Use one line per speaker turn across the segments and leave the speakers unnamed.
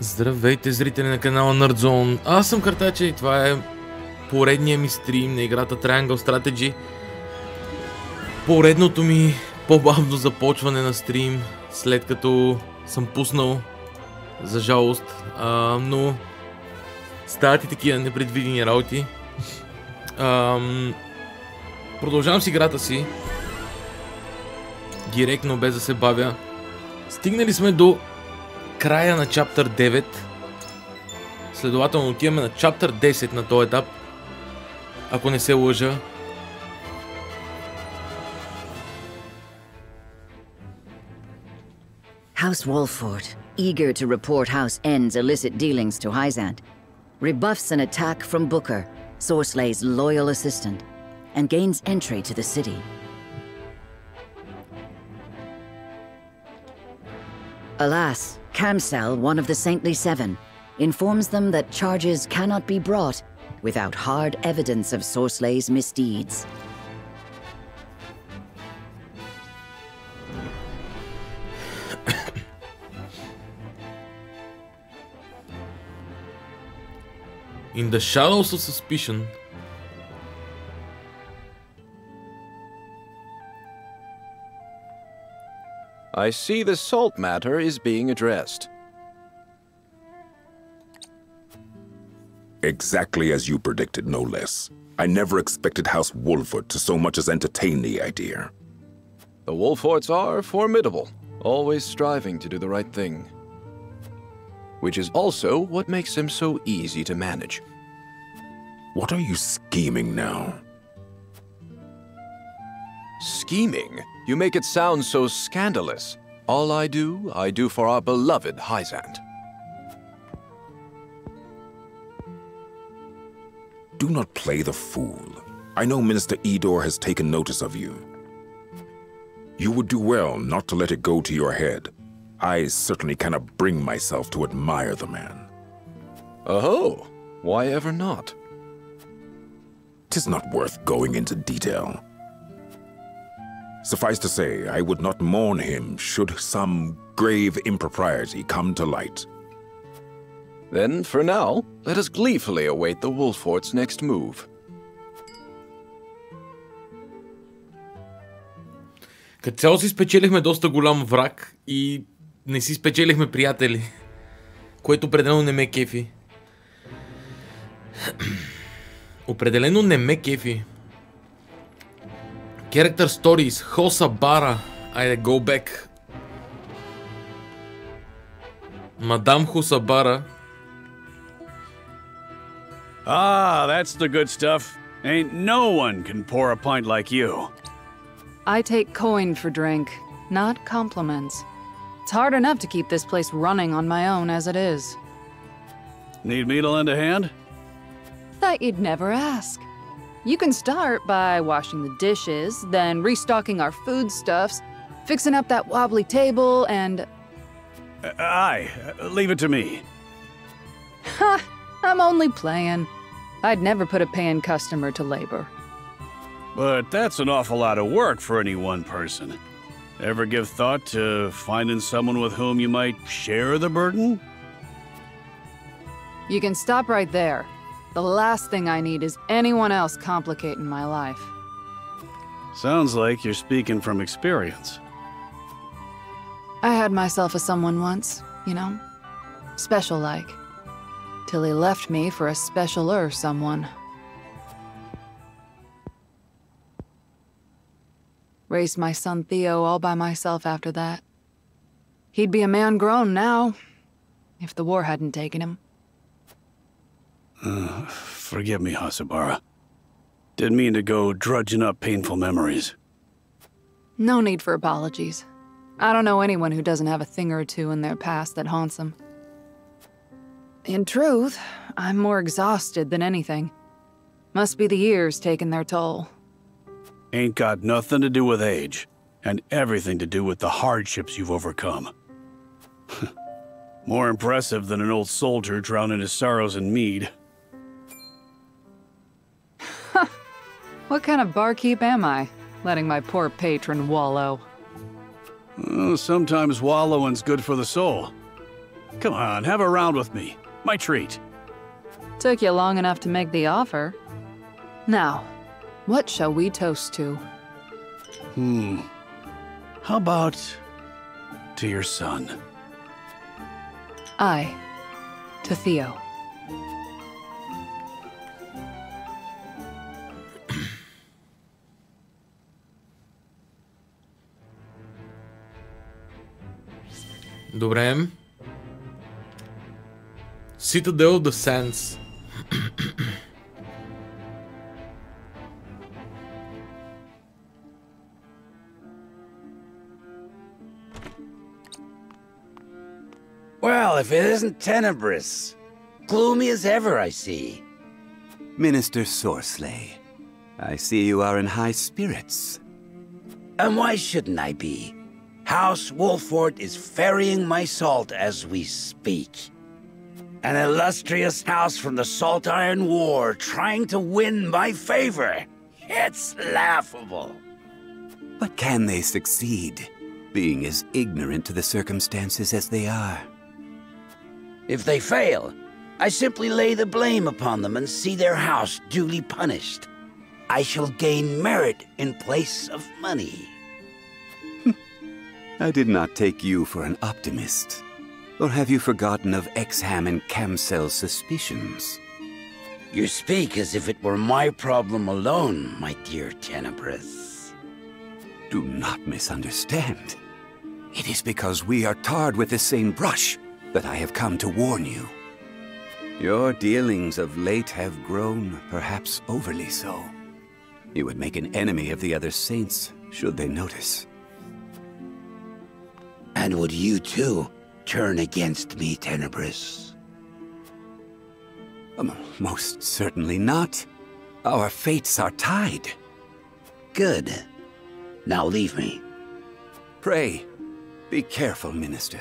Здравейте, зрители на канала Nerdzone. Аз съм Kartacha и това е поредния ми стрим на играта Triangle Strategy. Поредното ми по-бавно започване на стрим, след като съм пуснал, за жалост, но стават и такива непредвидени работи. Продължавам с играта си, директно, без да се бавя. Стигнали сме до края на Chapter 9. Следователно отиваме на Chapter 10 на този етап, ако не се лъжа.
House Wolfort, eager to report House N's illicit dealings to Hierophant, rebuffs an attack from Booker, Sorslay's loyal assistant, and gains entry to the city. Alas, Kamsel, one of the Saintly Seven, informs them that charges cannot be brought without hard evidence of Sorslay's misdeeds.
In the shadows of suspicion,
I see the salt matter is being addressed.
Exactly as you predicted, no less. I never expected House Wolfort to so much as entertain the idea.
The Wolforts are formidable, always striving to do the right thing. Which is also what makes them so easy to manage.
What are you scheming now?
Scheming? You make it sound so scandalous. All I do for our beloved Hierophant.
Do not play the fool. I know Minister Edor has taken notice of you. You would do well not to let it go to your head. I certainly cannot bring myself to admire the man.
Oh, why ever not?
'Tis not worth going into detail. Suffice to say, I would not mourn him should some grave impropriety come to light.
Then, for now, let us gleefully await the Wolfort's next move.
като цяло си спечелихме доста голям враг и не си спечелихме приятели, което определено не ме кефи. Определено не ме кефи. Character Stories, Хосабара. Айде, go back. Мадам Хосабара.
Ah, that's the good stuff. Ain't no one can pour a pint like you.
I take coin for drink, not compliments. It's hard enough to keep this place running on my own as it is.
Need me to lend a hand?
Thought you'd never ask. You can start by washing the dishes, then restocking our foodstuffs, fixing up that wobbly table, and...
Aye, leave it to me.
Ha! I'm only playing. I'd never put a paying customer to labor.
But that's an awful lot of work for any one person. Ever give thought to finding someone with whom you might share the burden?
You can stop right there. The last thing I need is anyone else complicating my life.
Sounds like you're speaking from experience.
I had myself a someone once, you know? Special like. Till he left me for a specialer someone. Raised my son Theo all by myself after that. He'd be a man grown now, if the war hadn't taken him.
Forgive me, Hasabara. Didn't mean to go drudging up painful memories.
No need for apologies. I don't know anyone who doesn't have a thing or two in their past that haunts them. In truth, I'm more exhausted than anything. Must be the years taking their toll.
Ain't got nothing to do with age, and everything to do with the hardships you've overcome. More impressive than an old soldier drowning his sorrows in mead.
What kind of barkeep am I, letting my poor patron wallow?
Sometimes wallowing's good for the soul. Come on, have a round with me. My treat.
Took you long enough to make the offer. Now, what shall we toast to?
How about to your son?
I, to Theo.
Добре. Citadel of the Sands.
Well, if it isn't tenebrous. Gloomy as ever, I see.
Minister Sorsley, I see you are in high spirits.
And why shouldn't I be? House Wolfort is ferrying my salt as we speak. An illustrious house from the Salt Iron War trying to win my favor. It's laughable.
But can they succeed, being as ignorant to the circumstances as they are?
If they fail, I simply lay the blame upon them and see their house duly punished. I shall gain merit in place of money.
I did not take you for an optimist. Or have you forgotten of Exham and Camsel's suspicions?
You speak as if it were my problem alone, my dear Tenebrous.
Do not misunderstand. It is because we are tarred with the same brush that I have come to warn you. Your dealings of late have grown, perhaps overly so. You would make an enemy of the other saints, should they notice.
And would you too turn against me, Tenebrous?
Most certainly not. Our fates are tied.
Good. Now leave me.
Pray, be careful, Minister.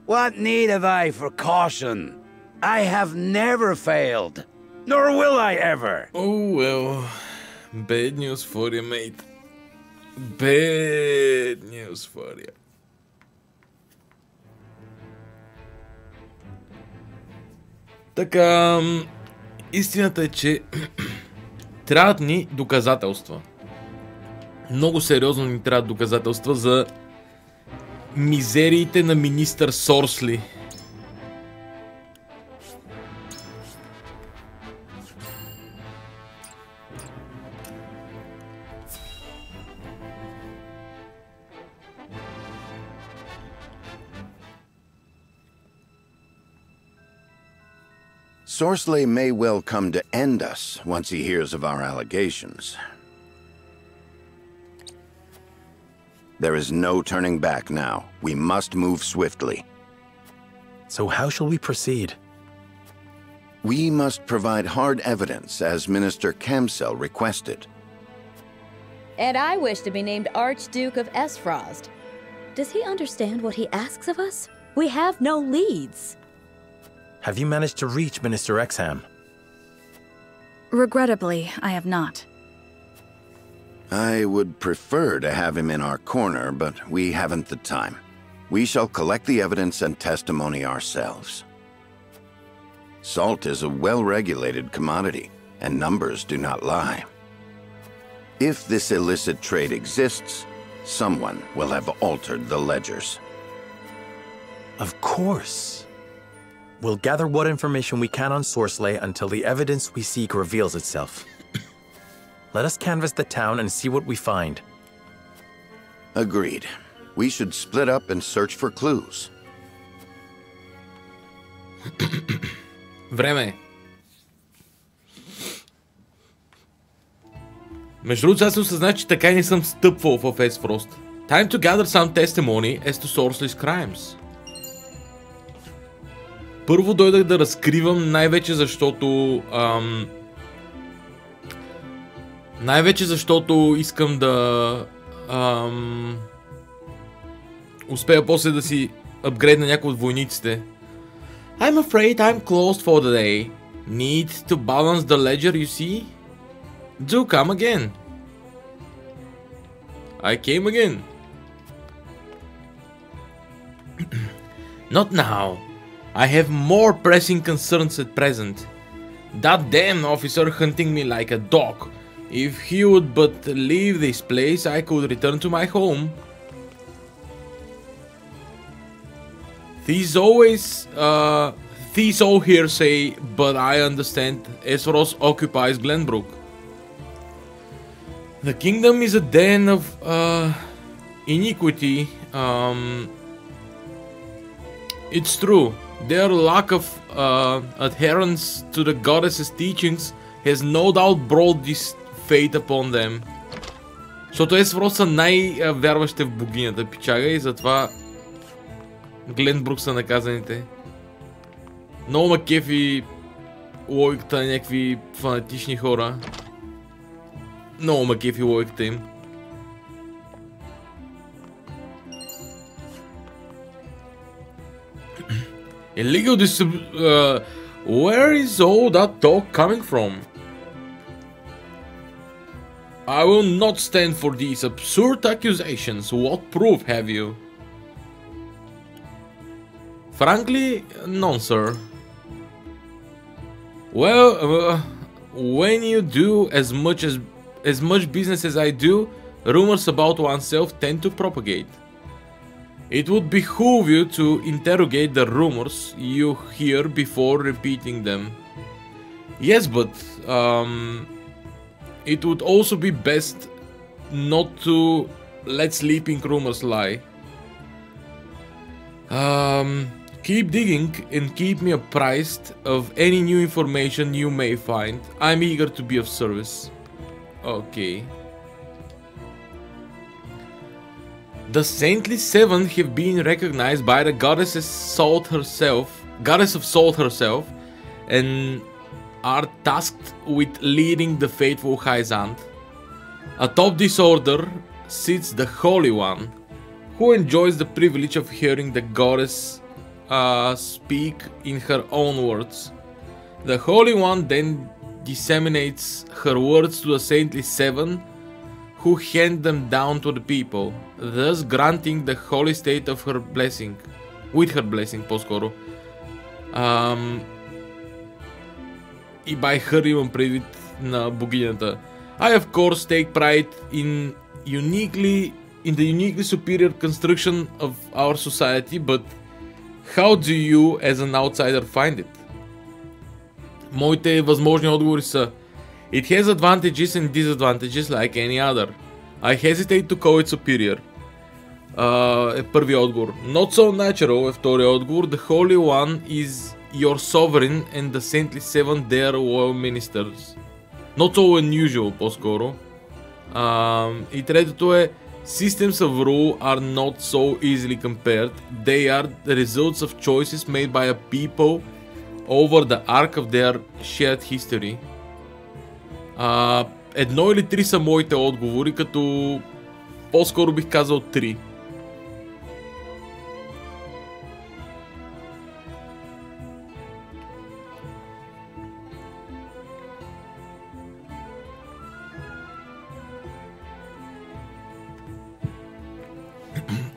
What need have I for caution? I have never failed, nor will I ever.
Oh well. Bad news for you, mate. Bad news for you. Така, истината е, че трябват ни доказателства. Много сериозно ни трябват доказателства за мизериите на министър Сорсли.
Sorsley may well come to end us once he hears of our allegations. There is no turning back now. We must move swiftly.
So how shall we proceed?
We must provide hard evidence, as Minister Camsel requested.
And I wish to be named Archduke of Esfrost. Does he understand what he asks of us? We have no leads.
Have you managed to reach Minister Exham?
Regrettably, I have not.
I would prefer to have him in our corner, but we haven't the time. We shall collect the evidence and testimony ourselves. Salt is a well-regulated commodity, and numbers do not lie. If this illicit trade exists, someone will have altered the ledgers.
Of course. We'll gather what information we can on Sorsley until the evidence we seek reveals itself. Let us canvass the town and see what we find.
Agreed. We should split up and search for clues.
Време е. Между другото, аз се осъзнах, че така и не съм стъпвал в Esfrost. Time to gather some testimony as to Sorsley's crimes. Първо дойдах да разкривам, най-вече защото искам да успея после да си апгрейдна някой от войниците. I'm afraid I'm closed for the day. Need to balance the ledger, you see? Do come again. I came again. Not now. I have more pressing concerns at present. That damn officer hunting me like a dog. If he would but leave this place, I could return to my home. These all hearsay, but I understand Esros occupies Glenbrook. The kingdom is a den of iniquity. It's true. Their lack of adherence to the goddess's teachings has no doubt brought this fate upon them. Защото Есфрос са най-вярващите в богинята пичага и затова Гленбрук са наказаните. Много ма кефи логиката на някакви фанатични хора. Много ма кефи логиката им. Illegal where is all that talk coming from? I will not stand for these absurd accusations. What proof have you? Frankly, none, sir. Well, when you do as much business as I do, rumors about oneself tend to propagate. It would behoove you to interrogate the rumors you hear before repeating them. Yes, but it would also be best not to let sleeping rumors lie. Keep digging and keep me apprised of any new information you may find. I'm eager to be of service. Okay. The Saintly Seven have been recognized by the goddess of Salt herself, and are tasked with leading the faithful Hierophant. Atop this order sits the Holy One, who enjoys the privilege of hearing the goddess speak in her own words. The Holy One then disseminates her words to the Saintly Seven, who hand them down to the people, thus granting the holy state of her blessing, with her blessing по-скоро. И by her имам предвид на богинята. I of course take pride in the uniquely superior construction of our society, but how do you as an outsider find it? Моите възможни отговори са: It has advantages and disadvantages like any other. I hesitate to call it superior. Е първият отговор. Not so natural е вторият отговор. The Holy One is your sovereign and the Saintly Seven their loyal ministers. Not so unusual по-скоро. И третото е Systems of rule are not so easily compared. They are the results of choices made by a people over the arc of their shared history. Едно или три са моите отговори, като по-скоро бих казал три.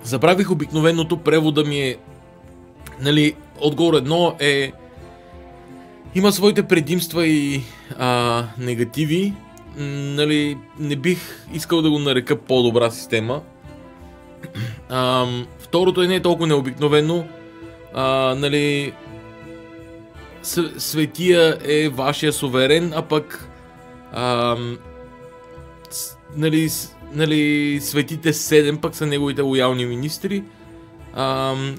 Забравих обикновеното, превода ми е, нали, отговор едно е, има своите предимства и негативи, нали, не бих искал да го нарека по-добра система. Второто е не е толкова необикновено, нали, Светия е вашия суверен, а пък нали, Светите 7 пък са неговите лоялни министри.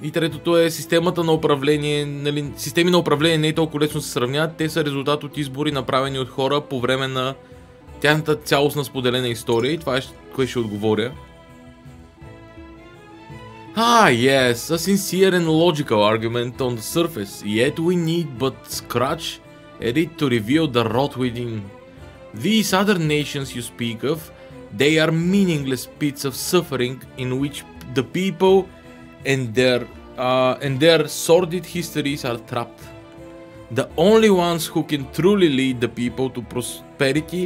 И третото е системата на управление. Нали, системи на управление не е толкова лесно да се сравняват. Те са резултат от избори, направени от хора по време на тяхната цялостна споделена история. И това е кое ще отговоря. Yes, a sincere and logical argument on the surface, yet we need but scratch at it to reveal the rot within. These other nations you speak of, they are meaningless pits of suffering in which the people and their sordid histories are trapped. The only ones who can truly lead the people to prosperity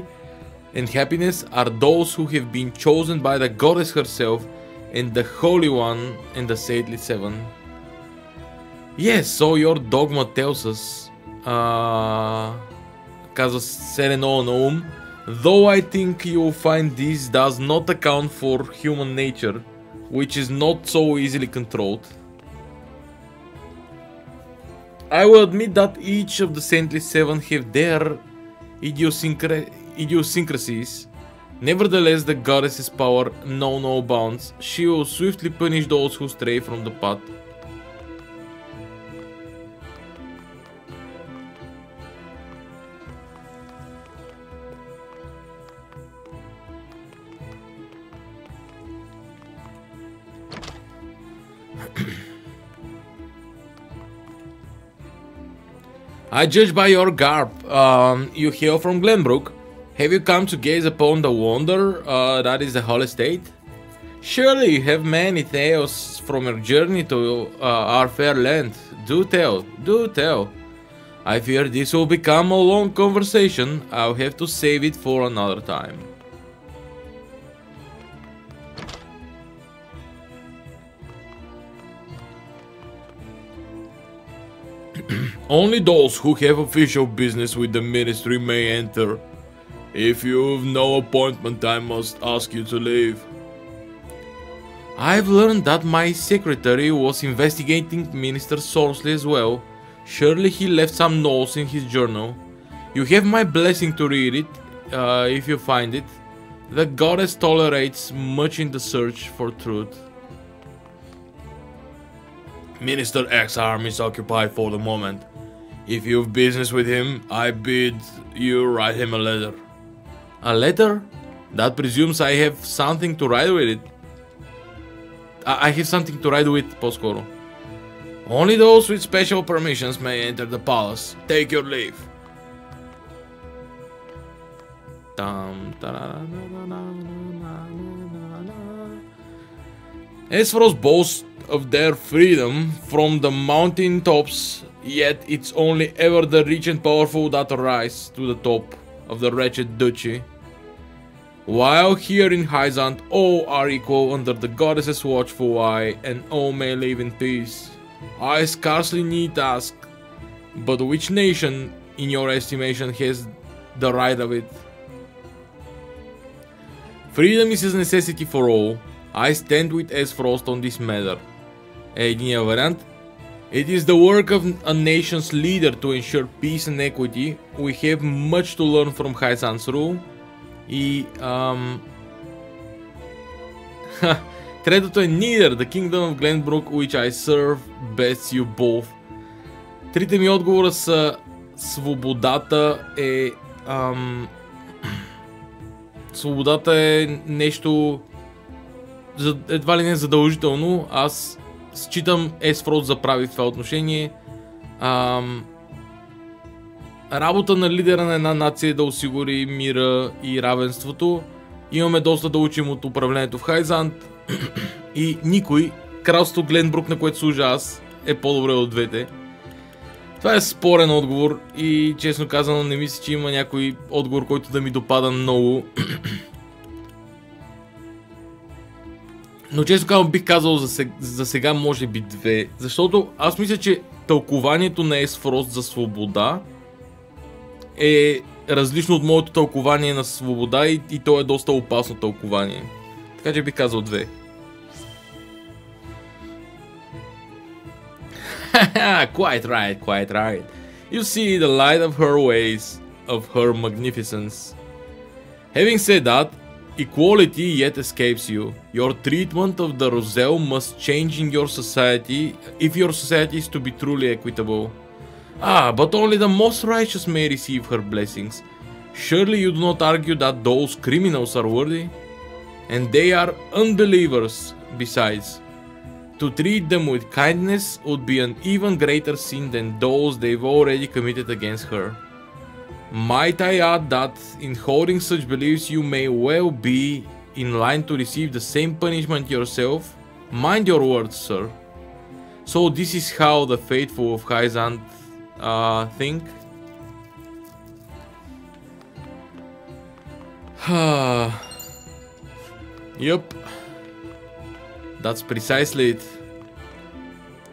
and happiness are those who have been chosen by the goddess herself and the Holy One and the Saintly Seven. Yes, so your dogma tells us, казва Серено на ум, though I think you'll find this does not account for human nature, which is not so easily controlled. I will admit that each of the Saintly Seven have their idiosyncrasies. Nevertheless, the goddess's power knows no bounds. She will swiftly punish those who stray from the path. I judge by your garb. You hail from Glenbrook. Have you come to gaze upon the wonder that is the Holy State? Surely you have many tales from your journey to our fair land. Do tell, do tell. I fear this will become a long conversation. I'll have to save it for another time. Only those who have official business with the ministry may enter. If you've no appointment, I must ask you to leave. I've learned that my secretary was investigating Minister Sorsley as well. Surely he left some notes in his journal. You have my blessing to read it, if you find it. The goddess tolerates much in the search for truth. Minister X's arm is occupied for the moment. If you've business with him, I bid you write him a letter. A letter? That presumes I have something to write with it. I have something to write with, по-скоро. Only those with special permissions may enter the palace. Take your leave. Aesfrost boasts of their freedom from the mountain tops, yet it's only ever the rich and powerful that rise to the top of the wretched duchy. While here in Hyzant, all are equal under the goddess's watchful eye, and all may live in peace. I scarcely need ask, but which nation, in your estimation, has the right of it? Freedom is a necessity for all. I stand with Aesfrost on this matter. Единия вариант. It is the work of a nation's leader to ensure peace and equity. We have much to learn from Hyzant's rule. И третото е Neither the kingdom of Glenbrook which I serve bests you both. Трите ми отговора са свободата е свободата е нещо едва ли не задължително. Аз считам Aesfrost за прави в това отношение. Работа на лидера на една нация е да осигури мира и равенството. Имаме доста да учим от управлението в Хайзант. И никой, кралство Гленбрук, на което служа аз, е по-добре от двете. Това е спорен отговор и честно казано не мисля, че има някой отговор, който да ми допада много. Но често казвам, бих казал за сега може би две. Защото аз мисля, че тълкованието на Aesfrost за свобода е различно от моето тълкование на свобода и то е доста опасно тълкование. Така че бих казал две. Quite right, quite right. You see the light of her ways, of her magnificence. Having said that, equality yet escapes you. Your treatment of the Roselle must change in your society if your society is to be truly equitable. But only the most righteous may receive her blessings. Surely you do not argue that those criminals are worthy? And they are unbelievers, besides. To treat them with kindness would be an even greater sin than those they've already committed against her. Might I add that in holding such beliefs you may well be in line to receive the same punishment yourself? Mind your words, sir. So this is how the faithful of Hyzant think? Yup. That's precisely it.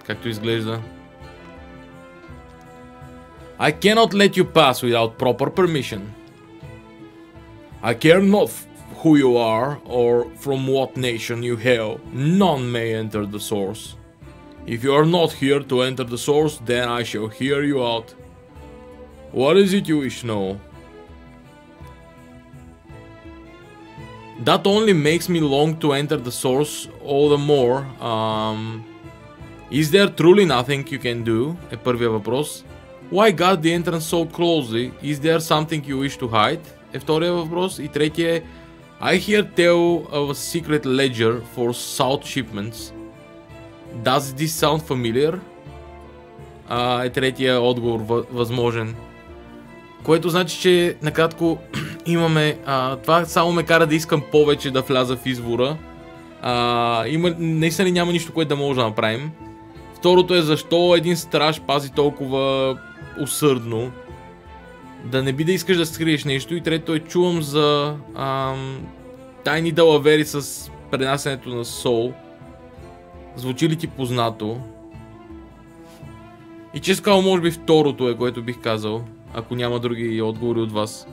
Както изглежда. I cannot let you pass without proper permission. I care not who you are or from what nation you hail. None may enter the source. If you are not here to enter the source, then I shall hear you out. What is it you wish to know? That only makes me long to enter the source all the more. Is there truly nothing you can do? Е първия въпрос. Why guard the entrance so closely? Is there something you wish to hide? Е втория въпрос. И третия е I hear tell of a secret ledger for south shipments. Does this sound familiar? Е третия отговор възможен. Което значи, че накратко имаме... това само ме кара да искам повече да вляза в извора. Наистина няма нищо, което да може да направим. Второто е защо един страж пази толкова усърдно. Да не би да искаш да скриеш нещо. И трето е чувам за тайни далавери с пренасенето на Сол. Звучи ли ти познато? И че сказал, може би второто е, което бих казал. Ако няма други отговори от вас.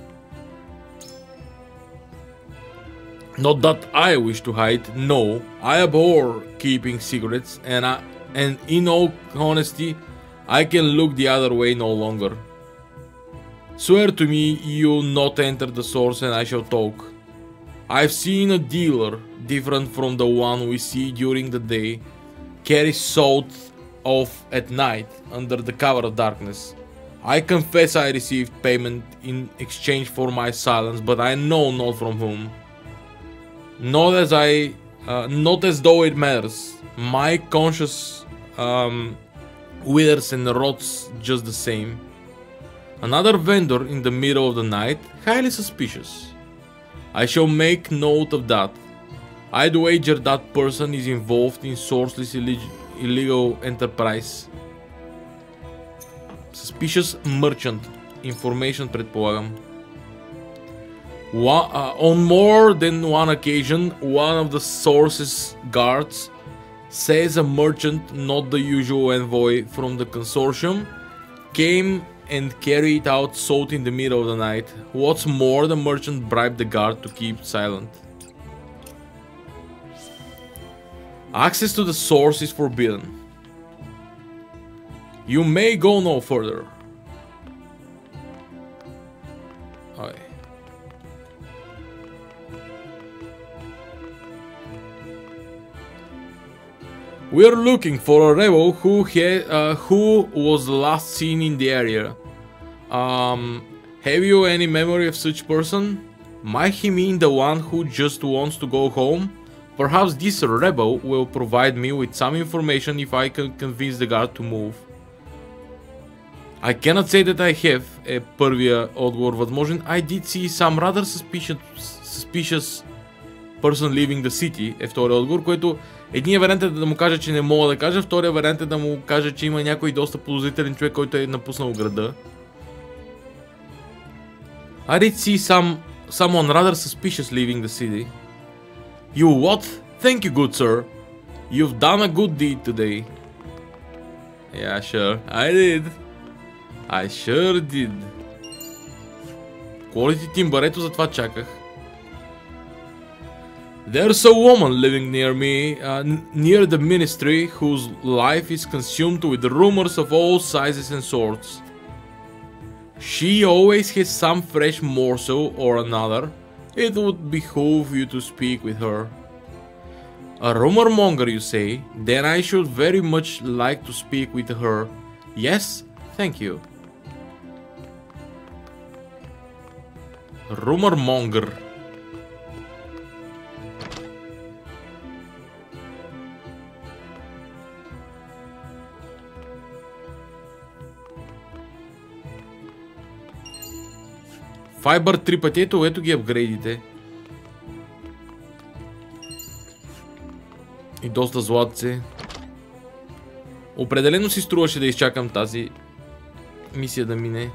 Not that I wish to hide, no. I abhor keeping secrets and in all honesty, I can look the other way no longer. Swear to me you'll not enter the source and I shall talk. I've seen a dealer, different from the one we see during the day, carry salt off at night under the cover of darkness. I confess I received payment in exchange for my silence, but I know not from whom. Not as though it matters. My conscience withers and rots just the same. Another vendor in the middle of the night, highly suspicious. I shall make note of that. I'd wager that person is involved in sourceless illegal enterprise. Suspicious merchant. Information, предполагам. On more than one occasion, one of the source's guards says a merchant, not the usual envoy from the consortium, came and carried out salt in the middle of the night. What's more, the merchant bribed the guard to keep silent. Access to the source is forbidden. You may go no further. Okay. We are looking for a rebel who was last seen in the area. Have you any memory of such person? Might he mean the one who just wants to go home? Perhaps this rebel will provide me with some information if I can convince the guard to move. I cannot say that I have, е първия отговор възможен. I did see some rather suspicious person leaving the city, е втория отговор, което единият вариант е да му кажа, че не мога да кажа, втория вариант е да му кажа, че има някой доста подозрителен човек, който е напуснал града. I did see someone rather suspicious leaving the city. You what? Thank you, good sir. You've done a good deed today. Yeah, sure. I did. I sure did. Quality тимбарето, затова чаках. There's a woman living near me, near the ministry, whose life is consumed with rumors of all sizes and sorts. She always has some fresh morsel or another. It would behoove you to speak with her. A rumor monger, you say? Then I should very much like to speak with her. Yes, thank you. Rumor monger. Fiber 3 пъти, ето ги апгрейдите. И доста златце. Определено си струваше да изчакам тази мисия да мине.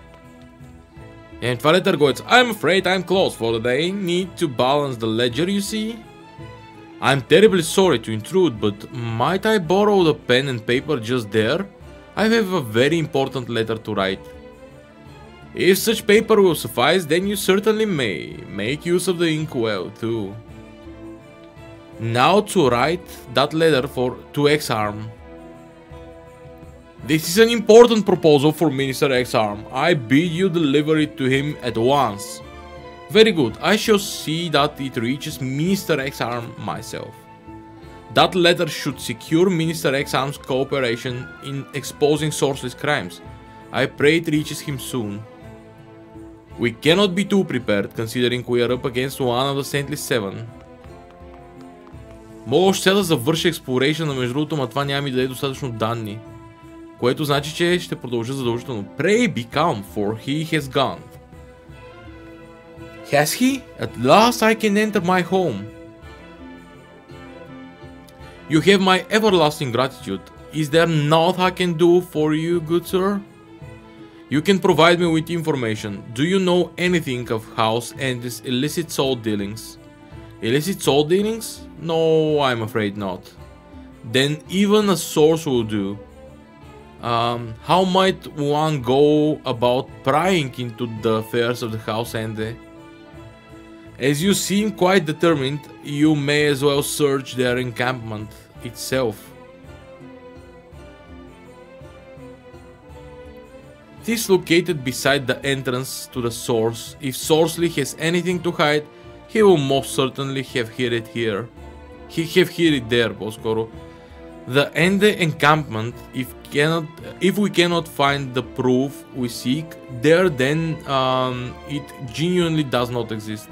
And това letter goes, I'm afraid I'm closed for the day. Need to balance the ledger, you see? I'm terribly sorry to intrude, but might I borrow the pen and paper just there? I have a very important letter to write. If such paper will suffice, then you certainly may. Make use of the ink well, too. Now to write that letter to X-Arm. This is an important proposal for Minister X-Arm. I bid you deliver it to him at once. Very good, I shall see that it reaches Minister X-Arm myself. That letter should secure Minister X-Arm's cooperation in exposing Sourceless crimes. I pray it reaches him soon. We cannot be too prepared, considering we are up against one of the Saintly Seven. Мога още да завърши exploration, между другото, но това няма ми даде достатъчно данни. Което значи, че ще продължа задължително. Pray be calm, for he has gone. Has he? At last I can enter my home. You have my everlasting gratitude. Is there naught I can do for you, good sir? You can provide me with information. Do you know anything of House and its illicit soul dealings? Illicit soul dealings? No, I'm afraid not. Then even a source will do. How might one go about prying into the affairs of the House Ende? As you seem quite determined, you may as well search their encampment itself. It is located beside the entrance to the source. If Sorceley has anything to hide, he will most certainly have hid it here. Have hid it there, по-скоро. The Ende encampment, if we cannot find the proof we seek there, then it genuinely does not exist.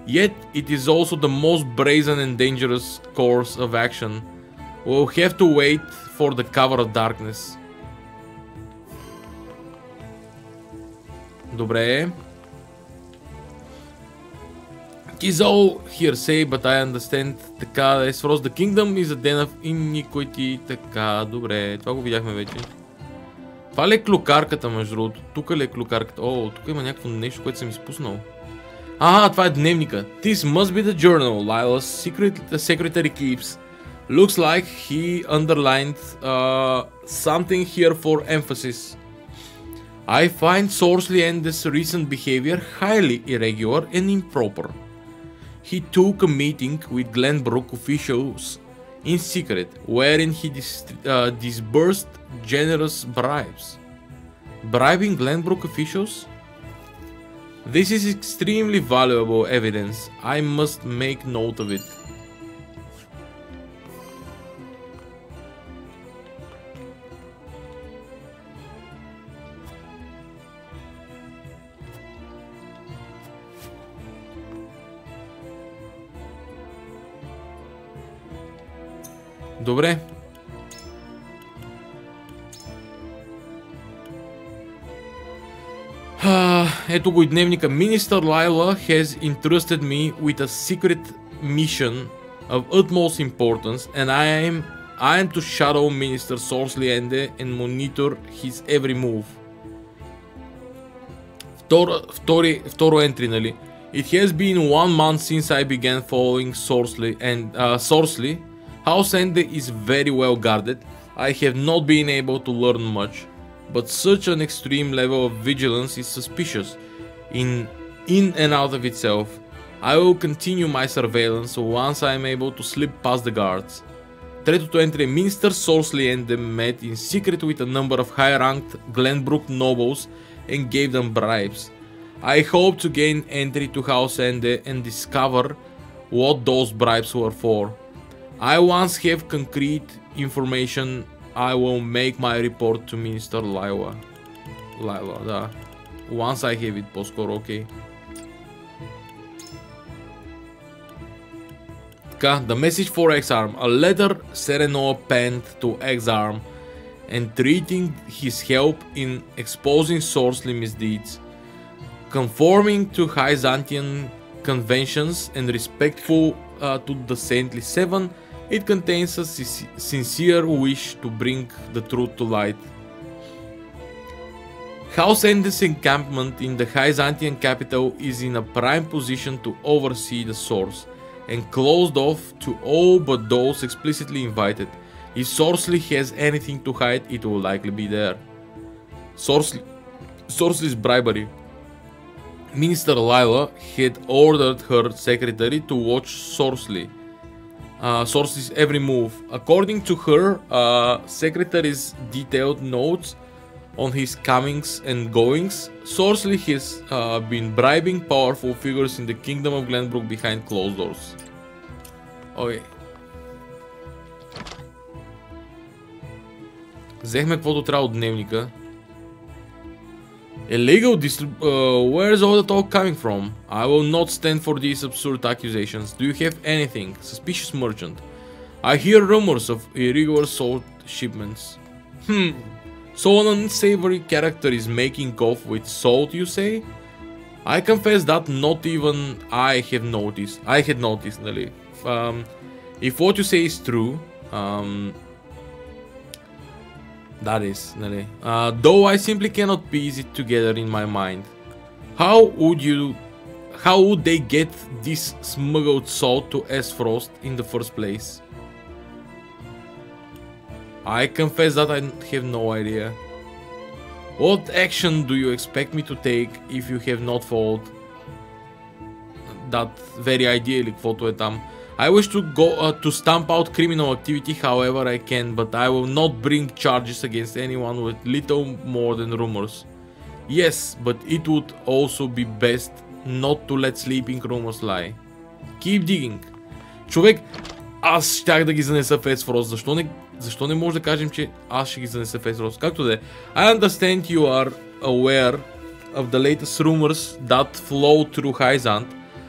Yet it is also the most brazen and dangerous course of action. We'll have to wait for the cover of darkness. Добре. Is all hearsay, but I understand. Така да е, Frost the Kingdom is a den of iniquity. Така, добре, това го видяхме вече. Това ли е клюкарката, между другото? Тук ли е клюкарката? О, тук има някакво нещо, което съм изпуснал. Това е дневника. This must be the journal Lila's secretary keeps. Looks like he underlined something here for emphasis. I find Sorceley and this recent behavior highly irregular and improper. He took a meeting with Glenbrook officials in secret, wherein he disbursed generous bribes. Bribing Glenbrook officials? This is extremely valuable evidence. I must make note of it. Добре. Ето го и дневника. Minister Lila has entrusted me with a secret mission of utmost importance, and I am to shadow Minister Sorceley Ende and monitor his every move. Второ entry, нали? It has been 1 month since I began following Sorceley, and Sorceley. House Ende is very well guarded. I have not been able to learn much, but such an extreme level of vigilance is suspicious in and out of itself. I will continue my surveillance once I am able to slip past the guards. Третото entry, Minister Sorceley Ende met in secret with a number of high-ranked Glenbrook nobles and gave them bribes. I hope to gain entry to House Ende and discover what those bribes were for. I once have concrete information, I will make my report to Minister Lila. Да. Once I have it, по-скоро, окей. Така, the message for X-Arm. A letter Serenoa penned to X-Arm, entreating his help in exposing Sorceley misdeeds. Conforming to Byzantine conventions and respectful to the Saintly Seven, it contains a sincere wish to bring the truth to light. House End's encampment in the Byzantine capital is in a prime position to oversee the source, and closed off to all but those explicitly invited. If Sorcery has anything to hide, it will likely be there. Sorcery's bribery. Minister Lila had ordered her secretary to watch Sorcery's every move. According to her, secretary's detailed notes on his comings and goings, Sorcery has been bribing powerful figures in the Kingdom of Glenbrook behind closed doors. Окей. Взехме каквото трябва от дневника. Illegal where's all the talk coming from? I will not stand for these absurd accusations. Do you have anything? Suspicious merchant. I hear rumors of irregular salt shipments. So an unsavory character is making off with salt, you say? I confess that not even I had noticed, нали? If what you say is true, that is, нали? Though I simply cannot piece it together in my mind. How would they get this smuggled salt to Esfrost in the first place? I confess that I have no idea. What action do you expect me to take if you have not followed that very ideally каквото е там? I wish to go to stamp out criminal activity however I can, but I will not bring charges against anyone with little more than rumors. Yes, but it would also be best not to let sleeping rumors lie. Keep digging. Човек, аз щях да ги занеса в Esfrost. Защо не може да кажем, че аз ще ги занеса в Esfrost? Както да е. I understand you are aware of the latest rumors that flow through Hyzant.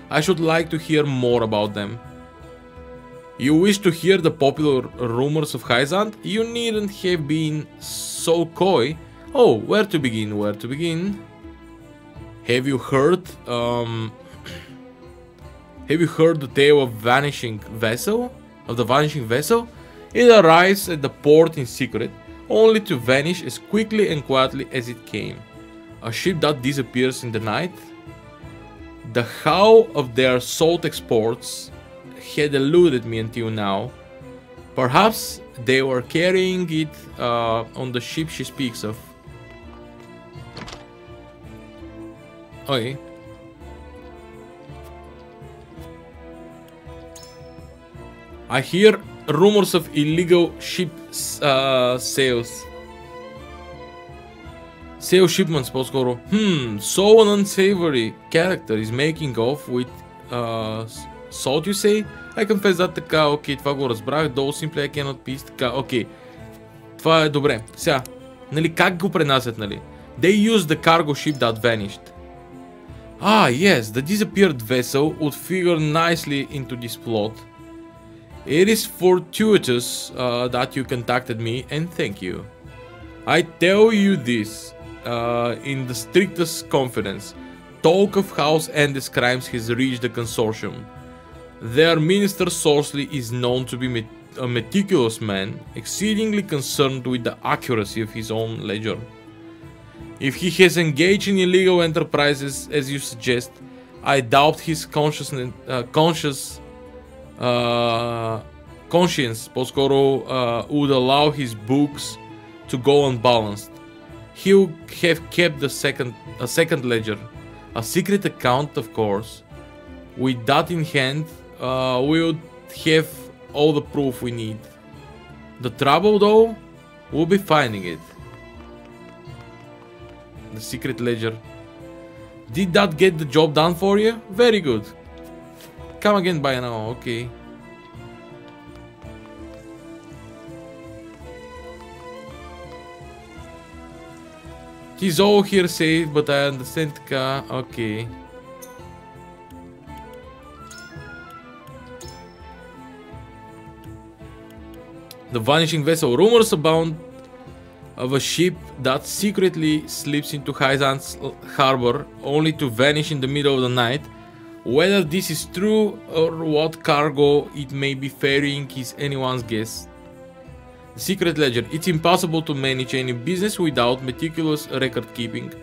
I should like to hear more about them. You wish to hear the popular rumors of Hyzant? You needn't have been so coy. Oh, where to begin? Where to begin? Have you heard the tale of Vanishing Vessel? Of the Vanishing Vessel? It arrives at the port in secret, only to vanish as quickly and quietly as it came. A ship that disappears in the night? The how of their salt exports had eluded me until now. Perhaps they were carrying it on the ship she speaks of. Okay. I hear rumors of illegal ship sales. Sale shipments по-скоро. So an unsavory character is making off with salt, you say? I confess that така, окей, това го разбрах. Though simply I cannot piece, така, окей. Това е добре. Сега, нали, как го пренасят, нали? They used the cargo ship that vanished. Ah, yes, the disappeared vessel would figure nicely into this plot. It is fortuitous that you contacted me, and thank you. I tell you this in the strictest confidence. Talk of House End's crimes has reached the consortium. Their minister Sorcery is known to be a meticulous man, exceedingly concerned with the accuracy of his own ledger. If he has engaged in illegal enterprises, as you suggest, I doubt his conscience по-скоро would allow his books to go unbalanced. He would have kept a second ledger, a secret account, of course. With that in hand, we would have all the proof we need. The trouble, though, will be finding it. The secret ledger. Did that get the job done for you? Very good. Come again by now, okay. He's all hearsay, but I understand така, okay. The Vanishing Vessel. Rumors abound of a ship that secretly slips into Hyzant's harbor only to vanish in the middle of the night. Whether this is true or what cargo it may be ferrying is anyone's guess. Secret ledger. It's impossible to manage any business without meticulous record keeping.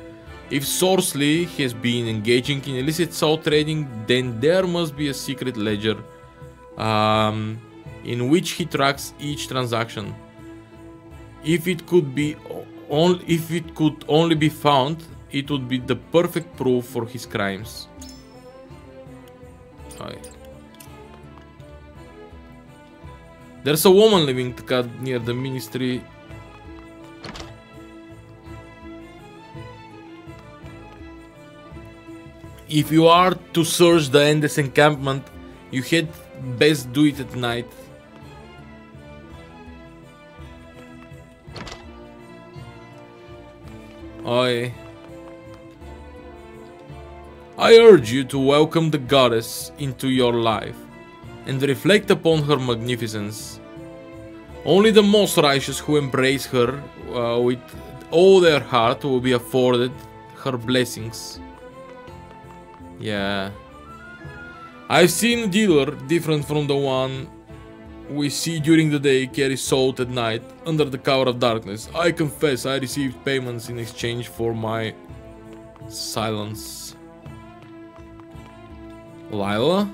If Sorcery has been engaging in illicit salt trading, then there must be a secret ledger in which he tracks each transaction. If it could only be found, it would be the perfect proof for his crimes. There's a woman living near the ministry. If you are to search the Endes encampment, you had best do it at night. I urge you to welcome the goddess into your life and reflect upon her magnificence. Only the most righteous who embrace her with all their heart will be afforded her blessings. Yeah. I've seen a dealer different from the one we see during the day carry salt at night under the cover of darkness. I confess I received payments in exchange for my silence. Lila?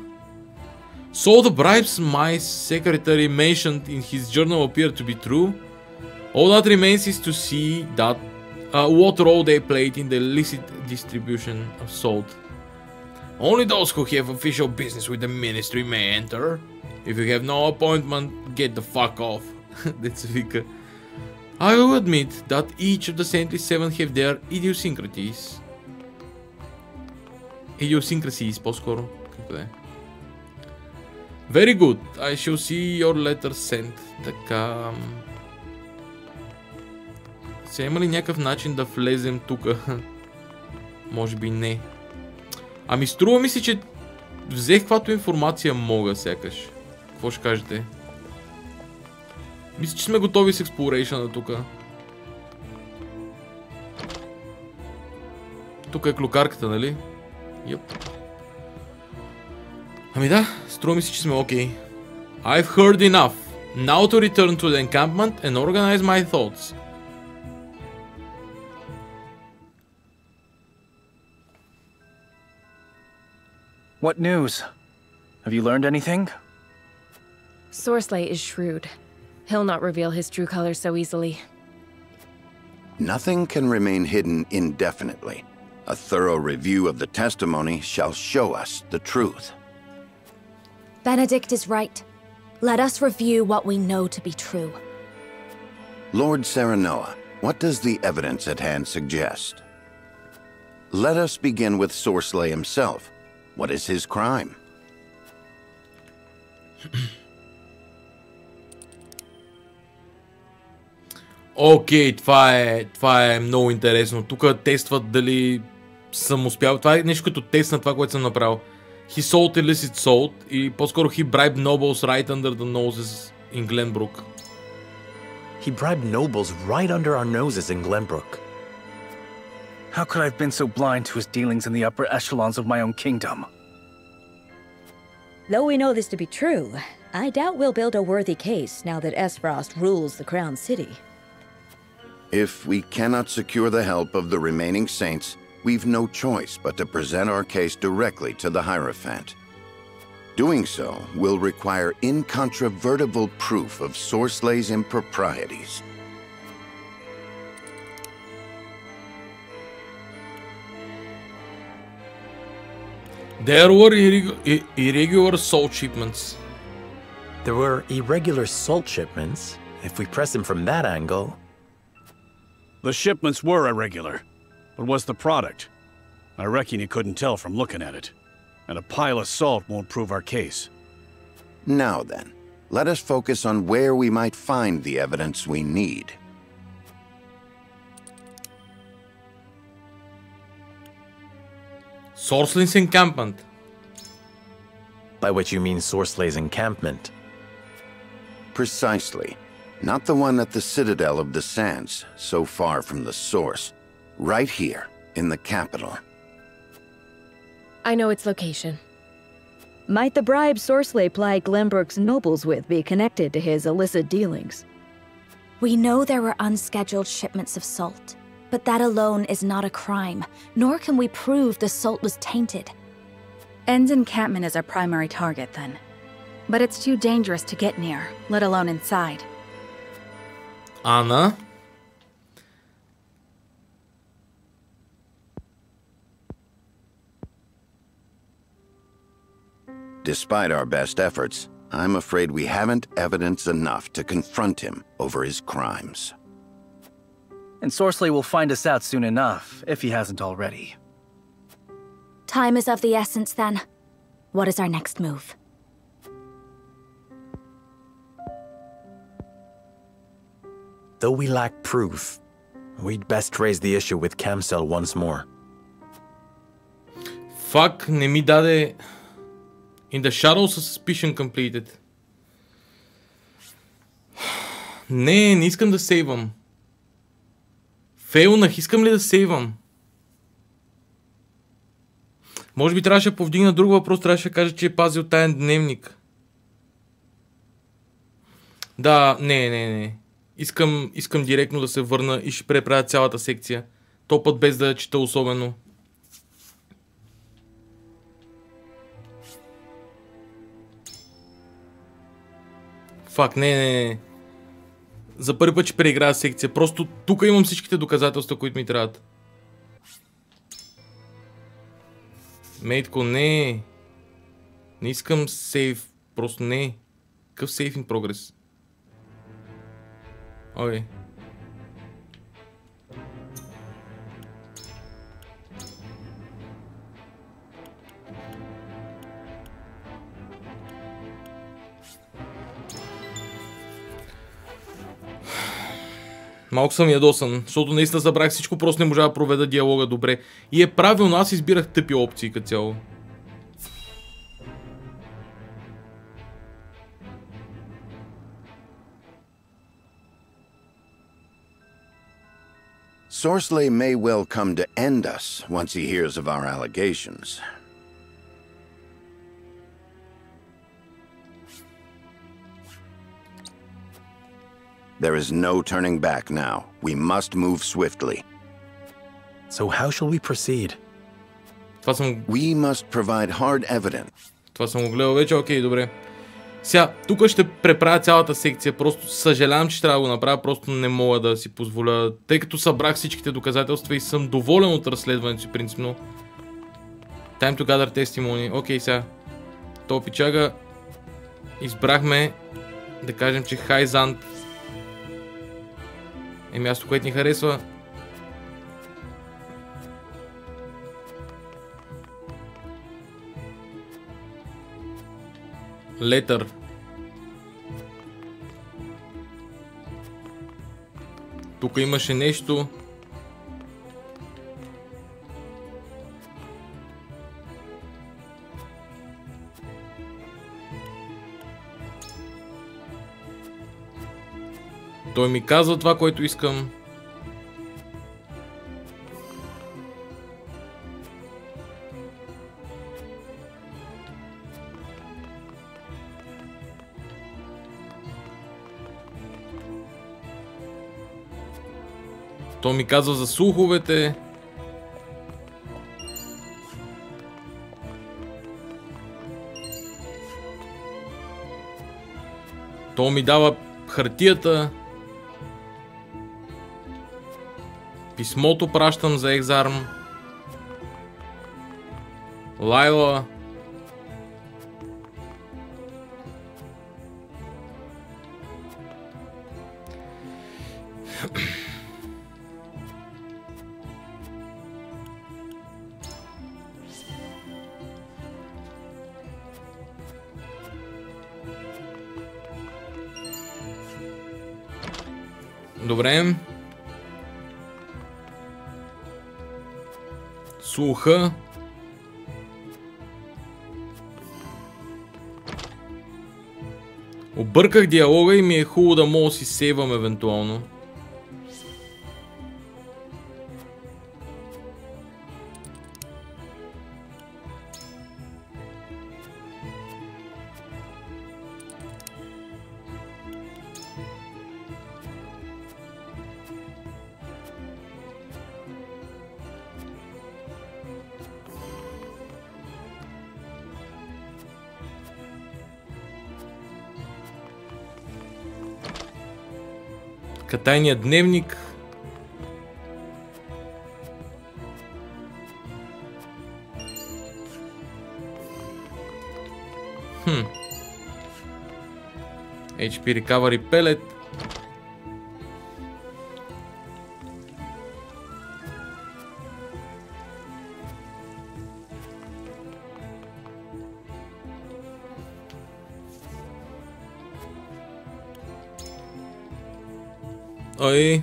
So the bribes my secretary mentioned in his journal appear to be true? All that remains is to see that what role they played in the illicit distribution of salt. Only those who have official business with the ministry may enter. If you have no appointment, get the fuck off. That's Vika. I will admit that each of the Saintly Seven have their idiosyncrasies. Idiosyncrasies, по-скоро. Very good. I shall see your letter sent. Така... Сега има ли някакъв начин да влезем тука? Може би не. Ами струва ми се, че взех каквато информация мога сякаш. Какво ще кажете? Мисля, че сме готови с експлорейшъна тука. Тук е клюкарката, нали? Йоп. Ами да, струва ми се, че сме окей. I've heard enough. Now to return to the encampment and organize my thoughts.
What news? Have you learned anything?
Sorcelet is shrewd. He'll not reveal his true colors so easily.
Nothing can remain hidden indefinitely. A thorough review of the testimony shall show us the truth.
Benedict is right. Let us review what we know to be true.
Lord Serenoa, what does the evidence at hand suggest? Let us begin with Sorcelet himself. What is his crime?
Окей, това е много интересно. Тук тестват дали съм успял. Това е нещо като тест на това, което съм направил. He sold illicit salt и по-скоро he bribed nobles right under the noses in Glenbrook.
He bribed nobles right under our noses in Glenbrook.
How could I have been so blind to his dealings in the upper echelons of my own kingdom?
Though we know this to be true, I doubt we'll build a worthy case now that Esfrost rules the Crown City.
If we cannot secure the help of the remaining saints, we've no choice but to present our case directly to the Hierophant. Doing so will require incontrovertible proof of Sorcelet's improprieties.
There were irregular salt shipments.
There were irregular salt shipments? If we press him from that angle...
The shipments were irregular. But what's the product? I reckon you couldn't tell from looking at it. And a pile of salt won't prove our case.
Now then, let us focus on where we might find the evidence we need.
Sorcelet's encampment.
By which you mean Sorcelet's encampment?
Precisely. Not the one at the Citadel of the Sands, so far from the source. Right here, in the capital.
I know its location.
Might the bribe Sorcelet plied Glenbrook's nobles with be connected to his illicit dealings?
We know there were unscheduled shipments of salt, but that alone is not a crime, nor can we prove the salt was tainted.
End's encampment is our primary target, then. But it's too dangerous to get near, let alone inside.
Anna?
Despite our best efforts, I'm afraid we haven't evidence enough to confront him over his crimes.
And Sorcelet will find us out soon enough, if he hasn't already.
Time is of the essence, then. What is our next move?
Though we lack proof, we'd best raise the issue with Camcel once more.
Fuck, не ми даде... In the shadows of suspicion completed. Не искам да сейвам. Фейлнах, искам ли да сейвам? Може би трябваше да повдигна друг въпрос, трябваше да кажа, че е пазил таен дневник. Да, не. Искам директно да се върна и ще преправя цялата секция. То път без да чета особено. Фак, не. За първи път ще преиграя секция. Просто тук имам всичките доказателства, които ми трябват. Мейтко, не. Не искам сейв. Просто не. Какъв сейв in progress? Окей. Малко съм ядосан, защото наистина забрах всичко, просто не можа да проведа диалога добре. И е правилно, аз избирах тъпи опции като цяло.
Sorcelet may well come to end us once he hears of our allegations. There is no turning back now. We must move swiftly.
So how shall we proceed?
We must provide hard evidence.
Това съм го гледал вече, окей, добре. Сега, тук ще преправя цялата секция, просто съжалявам, че трябва да го направя, просто не мога да си позволя, тъй като събрах всичките доказателства и съм доволен от разследването си, принципно. Time to gather testimony. Окей, сега. То пичага избрахме да кажем, че Хайзанд е място, което ни харесва. Летър. Тук имаше нещо. Той ми казва това, което искам. Той ми казва за слуховете. Той ми дава хартията. Писмото пращам за Екзарм. Лайла. Добре. Слуха. Обърках диалога и ми е хубаво да мога да си сейвам евентуално. Тайният дневник. HP Recovery Pellet. Ой.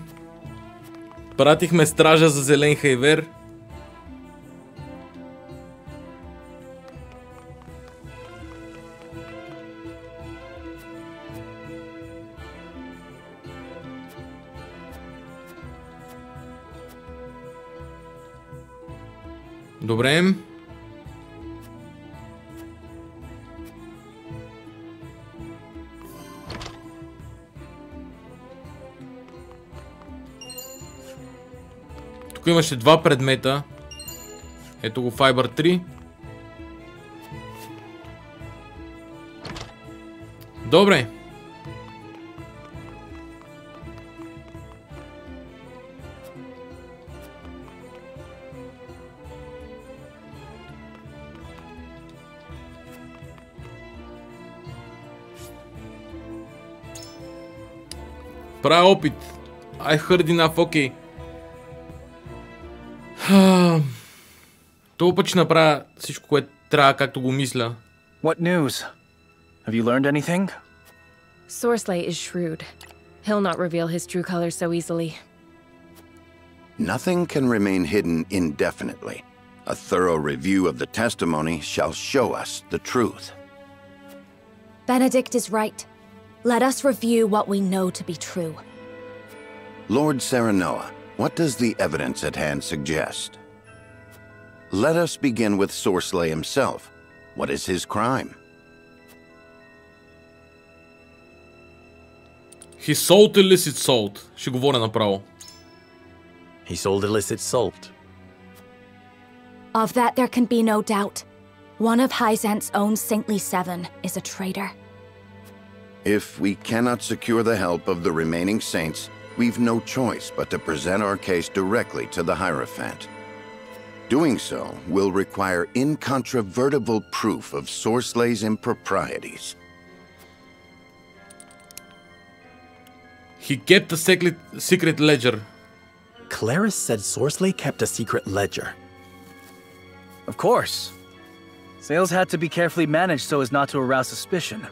Пратихме стража за зелен хайвер. Добре. Тук имаше два предмета. Ето го Fiber 3. Добре. Правя опит. I heard enough, окей. Това път ще направя всичко, което трябва, както го мисля.
What news? Have you learned anything?
Sorcelet is shrewd. He'll not reveal his true colors so easily.
Nothing can remain hidden indefinitely. A thorough review of the testimony shall show us the truth.
Benedict is right. Let us review what we know to be true.
Lord Serenoa, what does the evidence at hand suggest? Let us begin with Sorcelet himself. What is his crime?
He sold illicit salt. Ще говоря направо.
He sold illicit salt.
Of that there can be no doubt. One of Hyzant's own saintly seven is a traitor.
If we cannot secure the help of the remaining saints, we've no choice but to present our case directly to the Hierophant. Doing so will require incontrovertible proof of Sorcelet's improprieties.
He kept a secret ledger.
Clarice said Sorcelet kept a secret ledger.
Of course. Sales had to be carefully managed so as not to arouse suspicion.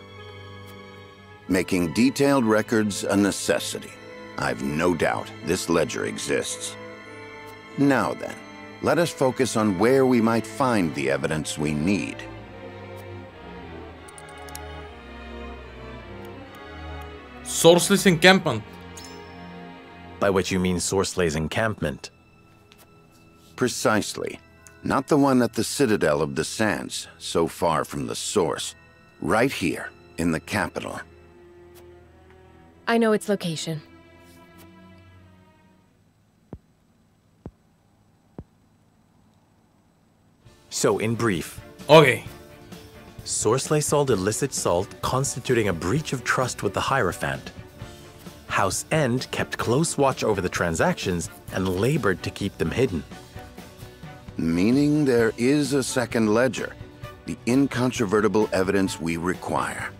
Making detailed records a necessity. I've no doubt this ledger exists. Now then, let us focus on where we might find the evidence we need.
Sorcelet's encampment.
By which you mean Sorcelet's encampment?
Precisely. Not the one at the Citadel of the Sands, so far from the source. Right here, in the capital.
I know its location.
So, in brief.
Okay.
Sorcelet sold illicit salt, constituting a breach of trust with the Hierophant. House End kept close watch over the transactions and labored to keep them hidden.
Meaning there is a second ledger, the incontrovertible evidence we require.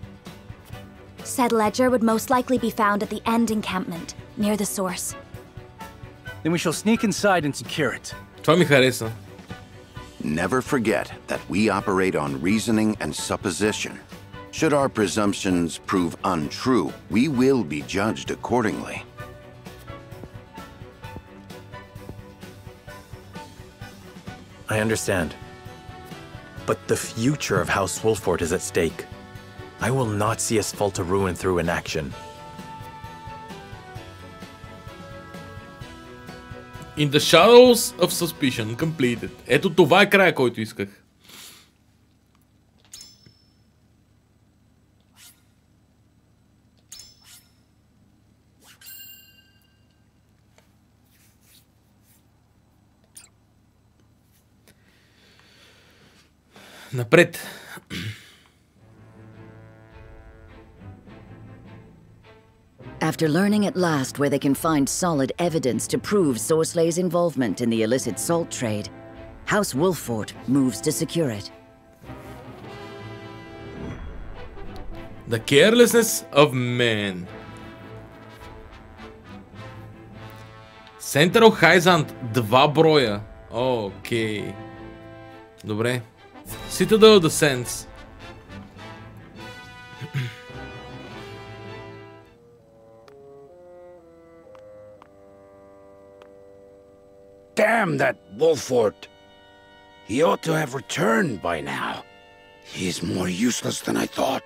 Said ledger would most likely be found at the End encampment, near the source.
Then we shall sneak inside and secure it.
Това ми хареса.
Never forget that we operate on reasoning and supposition. Should our presumptions prove untrue, we will be judged accordingly.
I understand. But the future of House Wolford is at stake. I will not see us fall to ruin through inaction.
In the shadows of suspicion completed. Ето това е края, който исках. Напред.
After learning at last where they can find solid evidence to prove Sorslay's involvement in the illicit salt trade, House Wolffort moves to secure it.
The carelessness of man. Central Hyzant 2 броя. Окей. Добре. Citadel of the Sands.
Damn that Wolffort! He ought to have returned by now. He is more useless than I thought.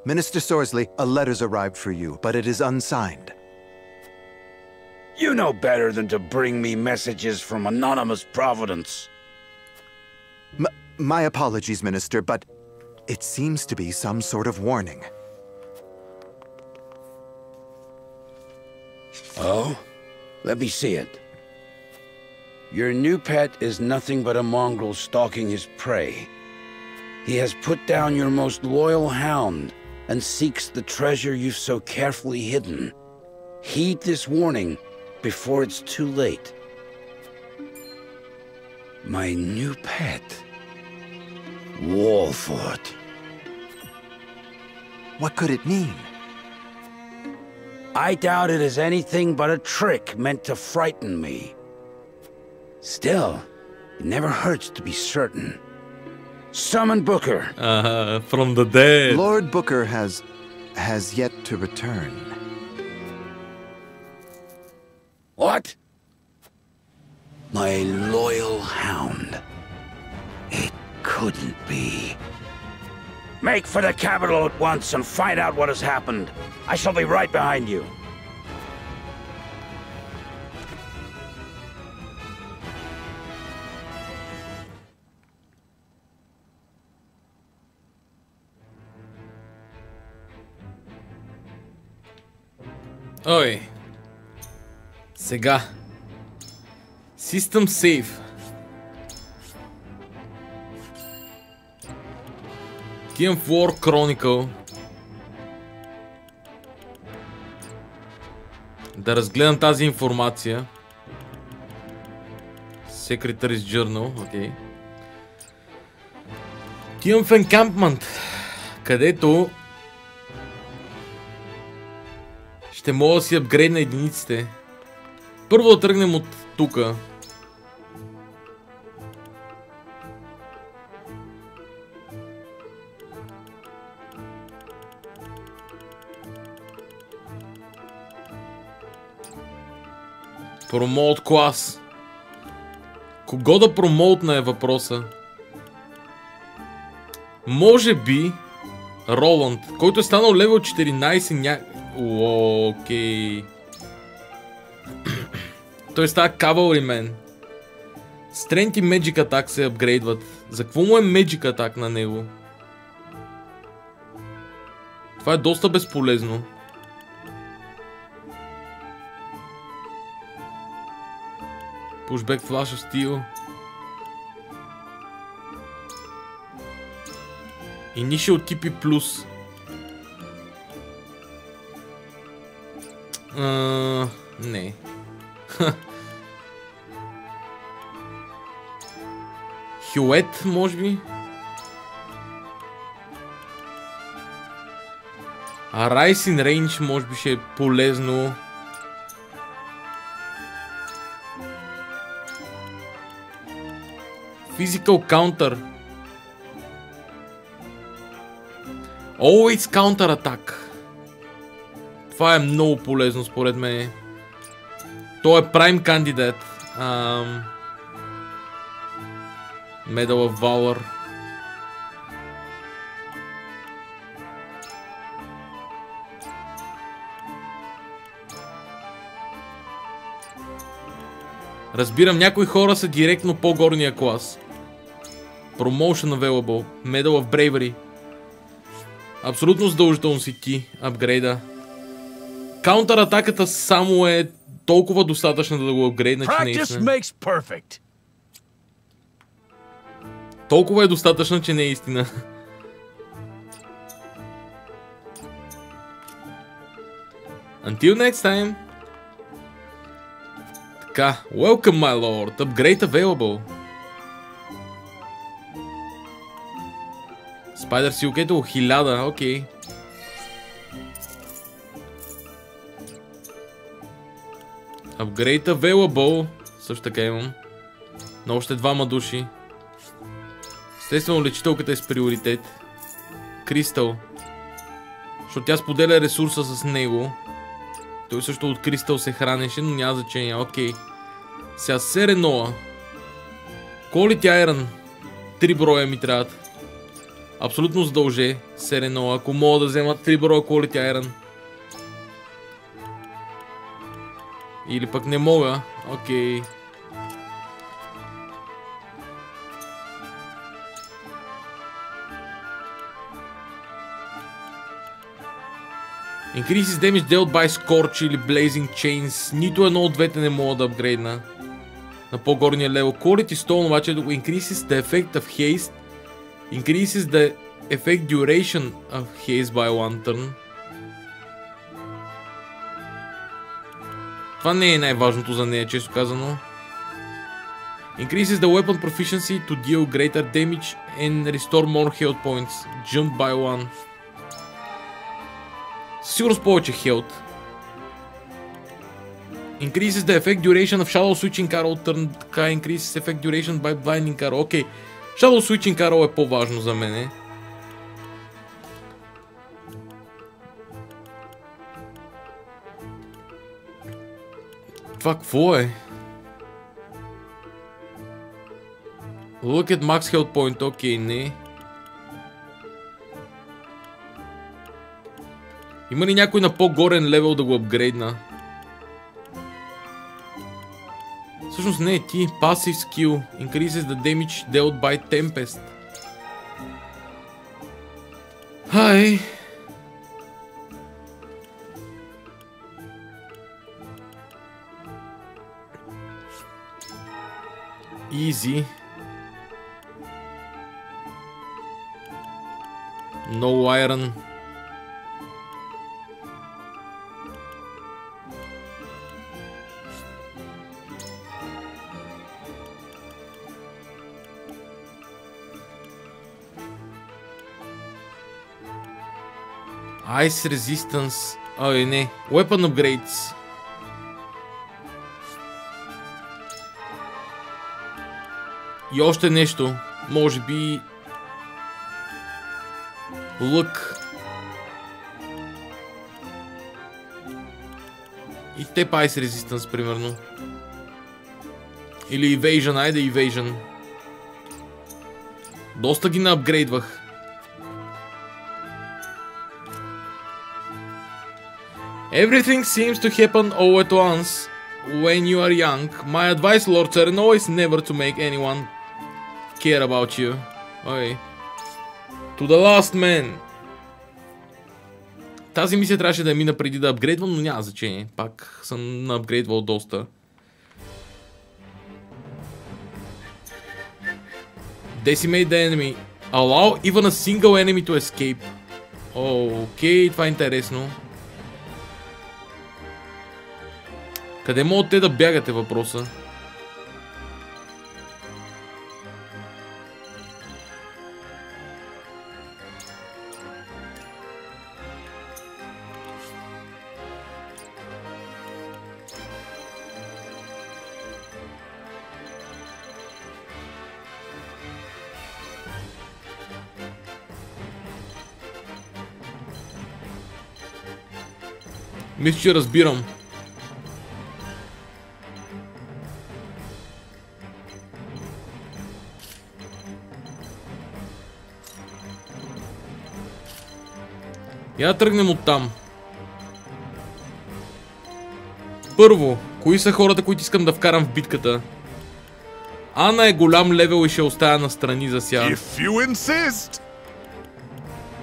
Minister Sorsley, a letter's arrived for you, but it is unsigned.
You know better than to bring me messages from anonymous Providence.
My apologies, Minister, but it seems to be some sort of warning.
Oh? Let me see it. Your new pet is nothing but a mongrel stalking his prey. He has put down your most loyal hound and seeks the treasure you've so carefully hidden. Heed this warning before it's too late. My new pet. Wolffort.
What could it mean?
I doubt it is anything but a trick meant to frighten me. Still, it never hurts to be certain. Summon Booker.
From the dead.
Lord Booker has yet to return.
What? My loyal hound. It couldn't be. Make for the capital at once and find out what has happened. I shall be right behind you.
Ой. Сега. System save. King of War Chronicle. Да разгледам тази информация. Secretary's Journal, окей. King of Encampment, където ще мога да си апгрейдна единиците. Първо да тръгнем от тука. Промоут клас. Кого да промоутна е въпроса? Може би Роланд, който е станал левел 14 Окей. Той става Cavalryman. Strength и Magic Attack се апгрейдват. За какво му е Magic Attack на него? Това е доста безполезно. Pushback Flash of Steel. Initial TP Plus. Не. Хюет, може би? А Rising Range може би ще е полезно. Physical Counter. Always Counter Attack. Това е много полезно според мен. Той е Prime кандидат. Medal of Valor. Разбирам, някои хора са директно по-горния клас. Promotion available. Medal of Bravery. Абсолютно задължително си ти апгрейда. Каунтър атаката само е толкова достатъчна да го апгрейдна, че не е истина. Толкова е достатъчна, че не е истина. Until next time. Така, welcome my lord, upgrade available. Spider Silk, ето 1000, окей. Upgrade available, също така имам. На още 2 души. Естествено, лечителката е с приоритет. Кристал. Защото тя споделя ресурса с него. Той също от кристал се хранеше, но няма значение. Окей. Сега Сереноа. Quality Iron. 3 броя ми трябват. Абсолютно задълже Сереноа. Ако мога да взема 3 броя Quality Iron. Или пък не мога. Окей. Increases damage dealt by Scorch или Blazing Chains. Нито едно от двете не мога да апгрейдна на по-горния левел. Quality Stone обаче increases the effect of haste. Increases the effect duration of haste by 1 turn. Това не е най-важното за нея, често казано. Increases the weapon proficiency to deal greater damage and restore more health points. Jump by 1. Сигурно с повече health. Increases the effect duration of Shadow Switching Arrow turn. Така, increases effect duration by Blinding Arrow. Окей. Shadow Switching Arrow е по-важно за мене. Това какво е? Look at max health point. Окей, не. Има ли някой на по-горен левел да го апгрейдна? Всъщност не е ти. Passive skill. Increases the damage dealt by Tempest. Хай. Easy. No iron. Ice resistance. Ай, не. Weapon upgrades. И още нещо. Може би... Лък. И Step Ice Resistance, примерно. Или Evasion. Айде Evasion. Доста ги наапгрейдвах. Everything seems to happen all at once when you are young. My advice, Lord Seren, is never to make anyone care about you. Okay. To the last man. Тази мисия трябваше да мина преди да апгрейдвам, но няма значение. Пак съм наапгрейдвал доста. Decimate the enemy. Allow even a single enemy to escape. Окей, това е интересно. Къде могат те да бягат е въпроса? Мисля, че разбирам. Я тръгнем оттам. Първо, кои са хората, които искам да вкарам в битката? Ана е голям левел и ще оставя настрани за сега.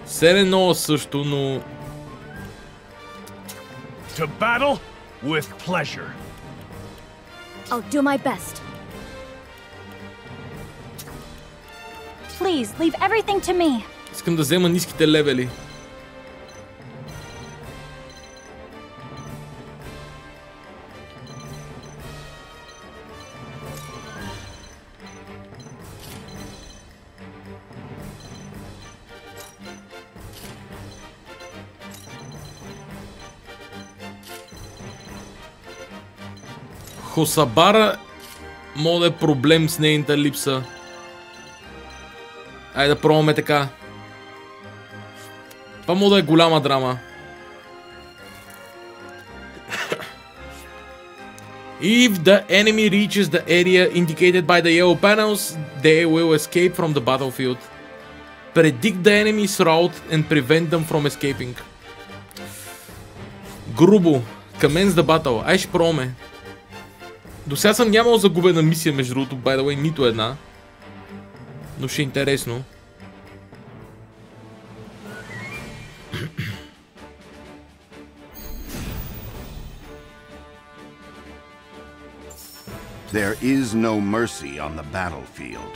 Сереноа също, но...
To battle with pleasure.
I'll do my best. Please, leave everything to me.
Искам да взема ниските левели. Хосабара може да е проблем с нейната липса. Айде да пробваме така. Това може да е голяма драма. If the enemy reaches the area indicated by the yellow panels, they will escape from the battlefield. Predict the enemy's route and prevent them from escaping. Грубо. Commence the battle. Ай ще пробваме. До сега съм нямал загубена мисия, между другото, by the way, нито една. Но ще е интересно.
There is no mercy on the battlefield.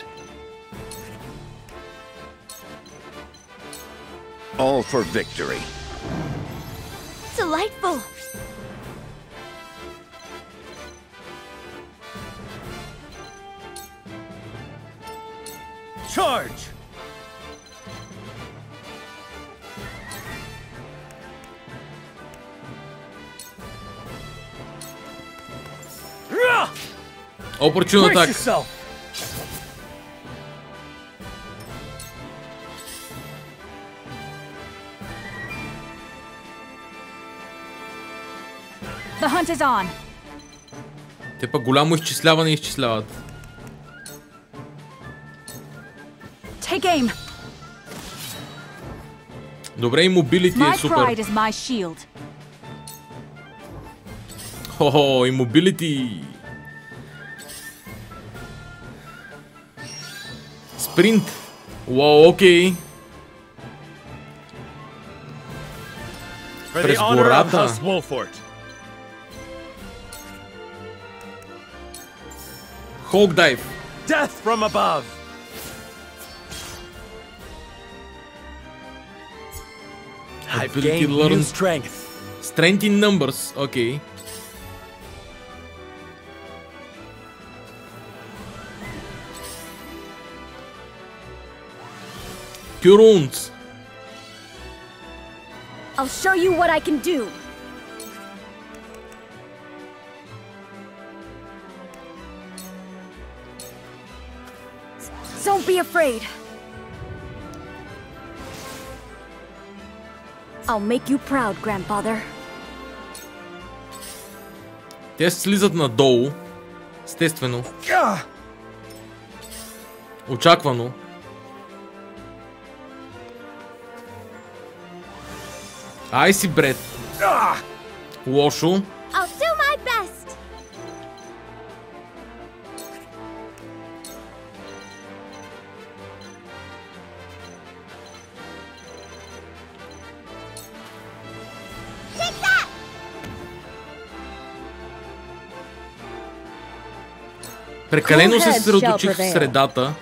All for victory.
Delightful!
Charge!
Opportune
Brace
attack.
yourself!
The hunt is on.
Те пък голямо изчисляване изчисляват.
Take aim.
Добре, и мобилити е
My
супер.
pride is my shield.
Хо-хо, и мобилити. Спринт. Уау, окей.
For
През
the honor of
гората.
House Wolfort.
Hawk dive.
Death from above.
I've
Ability
gained
learned.
new strength.
Strength in numbers. Окей. Cure wounds.
I'll show you what I can do. Don't be afraid. I'll make you proud, grandfather.
Те слизат надолу. Естествено. Очаквано. Ай си, бред. Лошо.
I'll do my best. Take that.
Прекалено се съсредоточих в средата.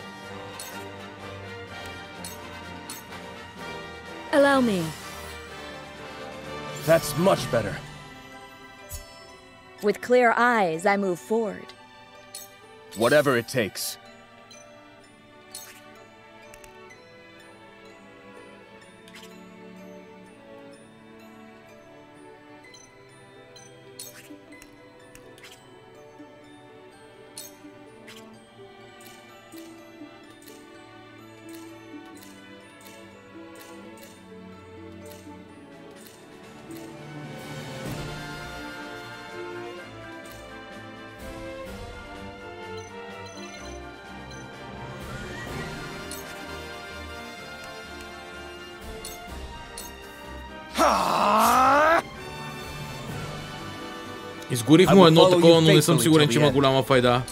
Allow me.
That's much better.
With clear eyes, I move forward.
Whatever it takes.
Изгорих му едно такова, но не съм сигурен, че има голяма файда.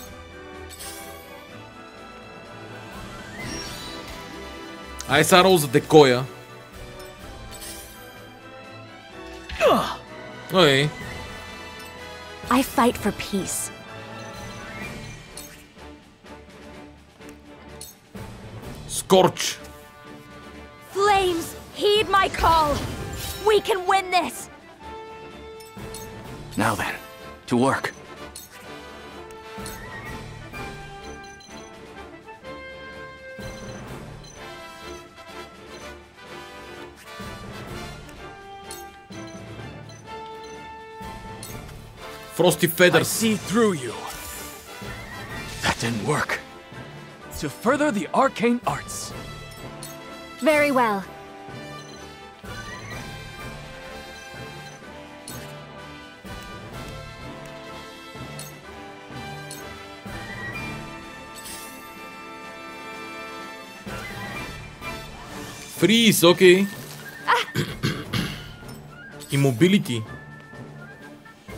Ай са рол за декоя. Ой.
I fight for peace.
Scorch.
Flames, heed my call. We can win this.
Now then, to work.
Frosty Feathers.
I see through you. That didn't work. To further the arcane arts.
Very well.
Freeze, окей. Immobility.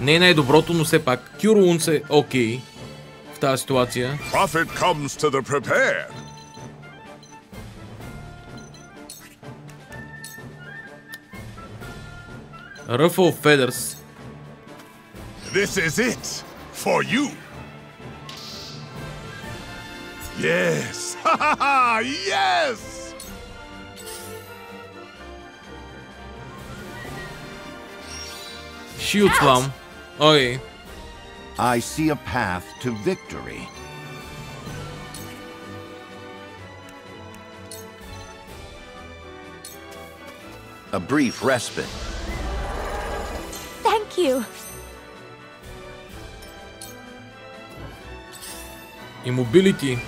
Не е най-доброто, но все пак. Cure Wounds е окей. В тази ситуация.
Prophet comes to the prepared.
Ruffle Feathers.
This is it for you. Yes. Yes.
Shield Slam. Okay.
I see a path to victory. A brief respite.
Thank you.
Immobility.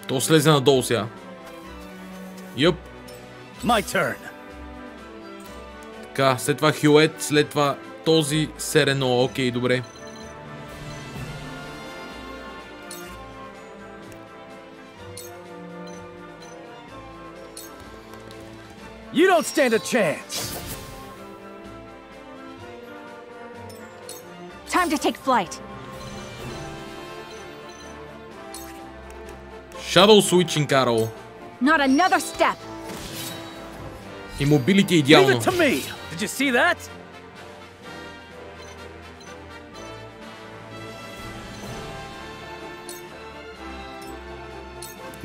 То слезе надолу сега. Юп.
My turn.
Така, след това Хюет, след това този Серено. Окей, добре.
You don't stand a chance.
Time to take flight.
Shadow Switching Arrow.
Not another step.
Immobility
Leave
идеално.
it to me. Did you see that?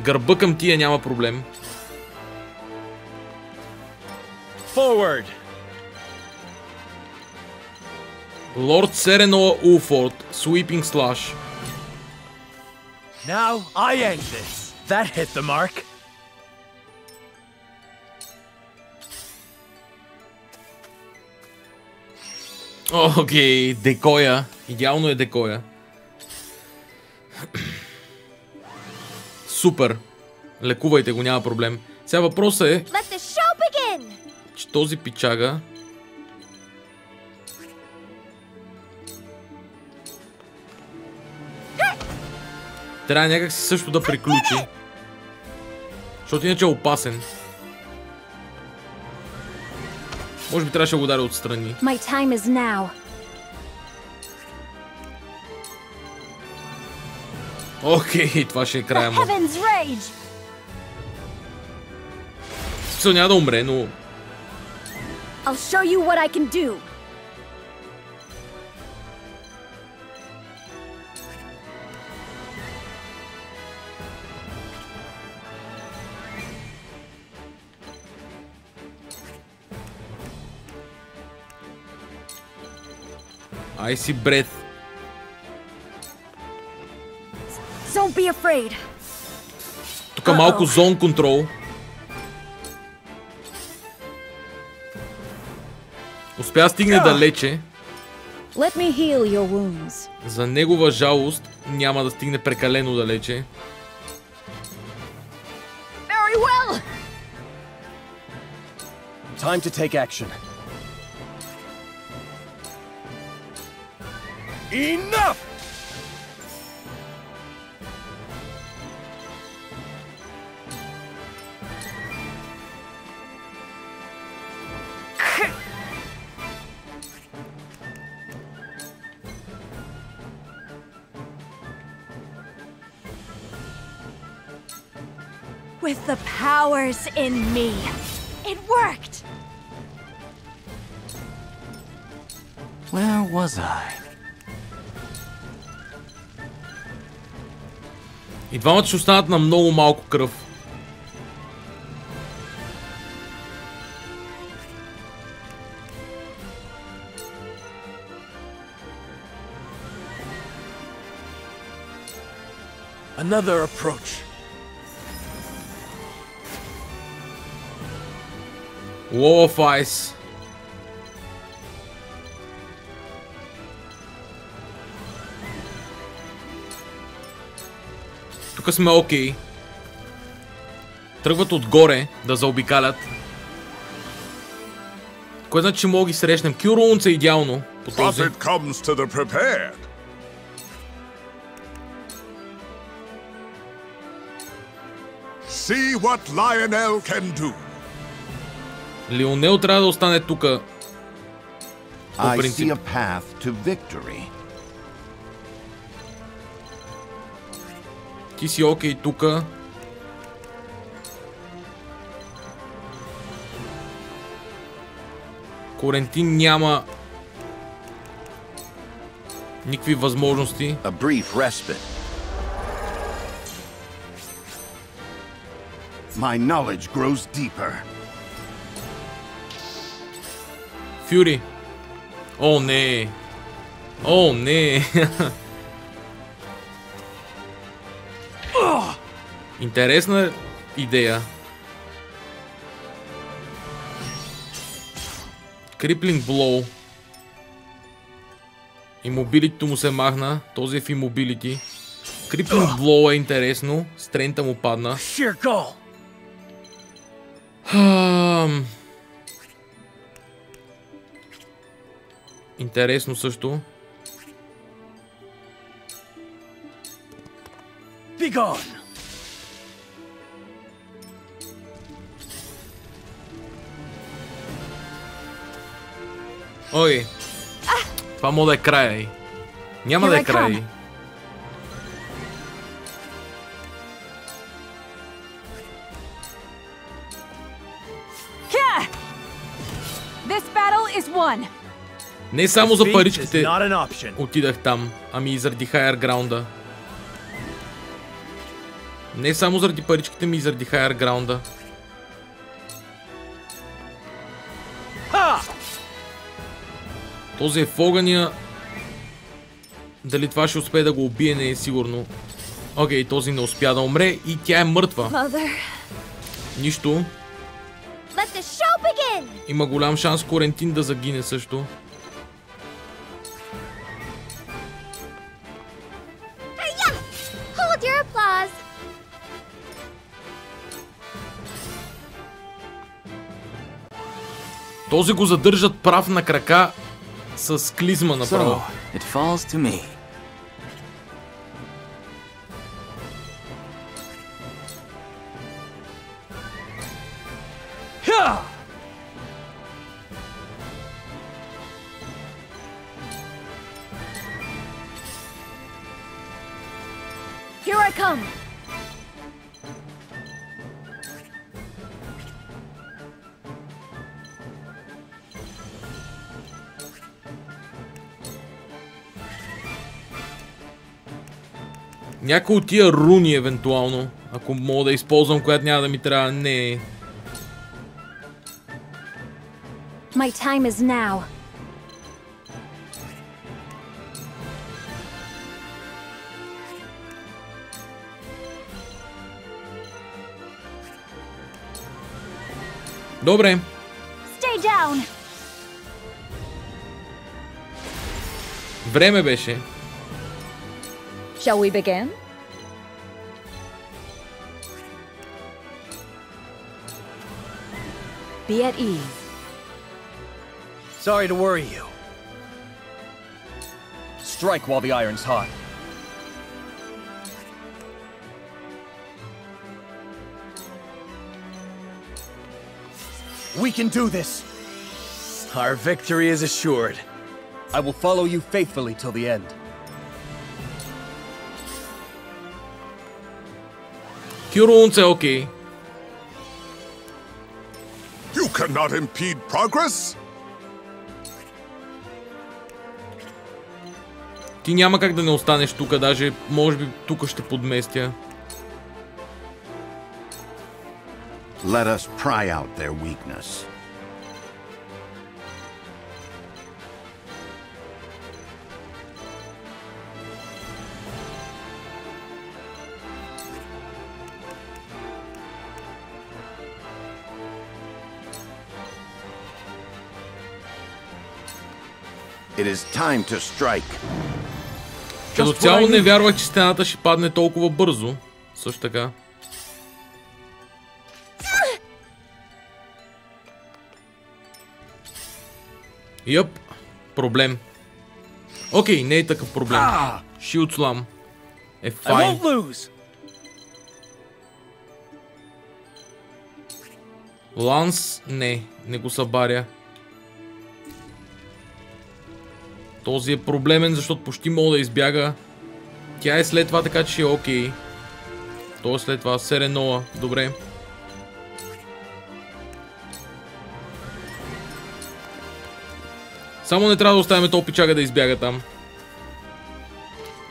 Гърба към тия няма проблем.
Forward.
Lord Serenoa Ulford, Sweeping Slash.
Now I end this.
That hit the mark.
Окей, декоя. Идеално е декоя. Супер. Лекувайте го, няма проблем. Сега въпросът е,
Let the show begin.
че този пичага трябва някакси също да приключи. Защото иначе е опасен. Може би трябваше да го ударя отстрани.
My time is now.
Окей, това ще е края му.
Heaven's rage.
Смисъл, няма да умре, но...
I'll show you what I can do.
Icy Breath.
Don't be afraid.
Тук малко зон контрол. Успя да стигне далече.
Let me heal your wounds.
За негова жалост няма да стигне прекалено далече.
Very well.
Time to take action.
Enough!
With the powers in me. It worked.
Where was I?
И двамата ще останат на много малко кръв.
Another approach.
Wall of Ice. Тук сме окей. Тръгват отгоре да заобикалят. Кое значи, че мога ги срещнем? Hierophant е идеално по този.
See what Lionel can do.
Лионел трябва да остане тука.
I see a path to victory.
Ти си окей тука. Корентин няма никакви възможности.
A brief respite. My knowledge grows deeper.
Фюри. О, не. О, не. Интересна идея. Криплинг блоу. Имобилитито му се махна. Този е в имобилити. Криплинг блоу е интересно. Стрента му падна. Интересно също. Ой, това мога да е края. Няма да е край. Не само за паричките отидах там, ами и заради хайер граунда. Не само заради паричките ми и заради хайер граунда. Този е в огъня. Дали това ще успее да го убие, не е сигурно. Окей, този не успя да умре и тя е мъртва. Нищо. Има голям шанс Корентин да загине също. Този го задържат прав на крака с клизма направо.
It falls to me.
Here I come.
Някой от тия руни, евентуално. Ако мога да използвам, която няма да ми трябва. Не.
My time is now.
Добре.
Stay down.
Време беше.
Shall we begin?
Be at ease.
Sorry to worry you. Strike while the iron's hot. We can do this.
Our victory is assured.
I will follow you faithfully till the end.
Hierophant е окей.
You cannot impede progress.
Ти няма как да не останеш тук, даже може би тук ще подместя.
Let us pry out their weakness. It is time to strike.
Като цяло не вярвах, че стената ще падне толкова бързо. Също така. Йоп, проблем. Окей, не е такъв проблем. Shield Slam е файн. Ланс, не го събаря. Този е проблемен, защото почти мога да избяга. Тя е след това, така че ще е окей. То е след това, Сереноа, добре. Само не трябва да оставяме този пичага да избяга там.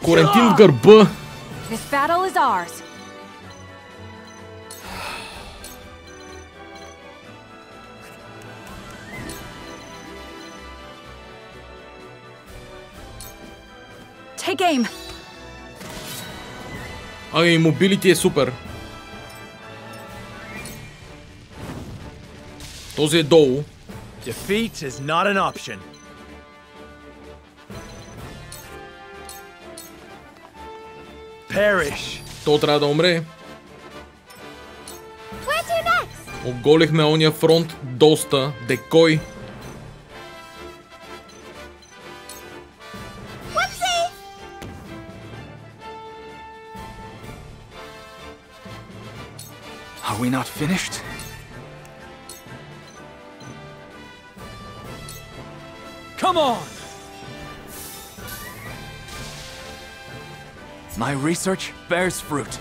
Корентин в гърба!
Take aim.
Ай, мобилити е супер. Този е долу.
Defeat is not an option. Perish.
То трябва да умре. Оголихме ония фронт доста. Декой.
Are we not finished? Come on! My research bears fruit.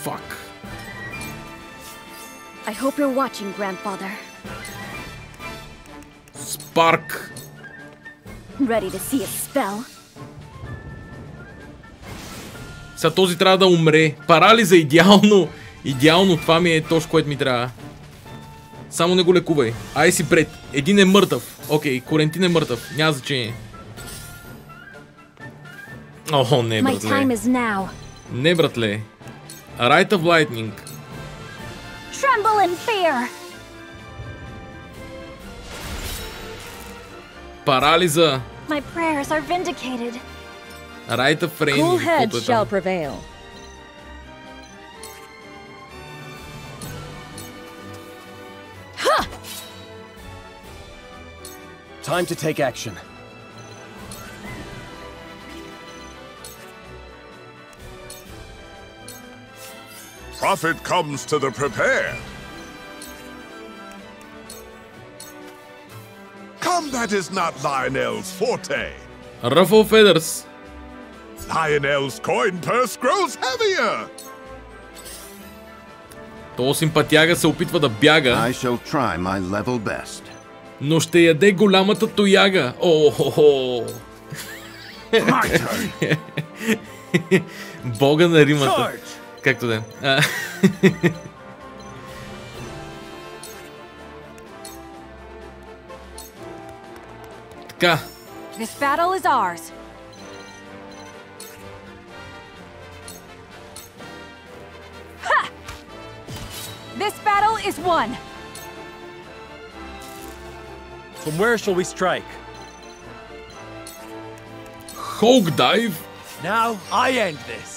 Fuck.
I hope you're watching, Grandfather.
Spark.
Ready to see a spell?
Сега този трябва да умре. Парализа идеално. Идеално, това ми е точно, което ми трябва. Само не го лекувай. Ай си пред. Един е мъртъв. Окей, Корентин е мъртъв. Няма значение. О, не, братле. Не, братле. Rite of Lightning.
Tremble in fear.
Парализа.
My prayers are vindicated.
Rite of Frenzy.
Cool heads shall prevail.
Time to take action.
Prophet comes to the prepared. Combat is not Lionel's forte.
Ruffle feathers.
Lionel's coin purse grows heavier.
То симпатяга се опитва да бяга.
I shall try my level best.
Но ще яде голямата тояга. О-хо-хо. Бога на римата. Както да е. Така.
This battle is ours. Ha! This battle is won.
From where shall we strike?
Hog dive.
Now I end this.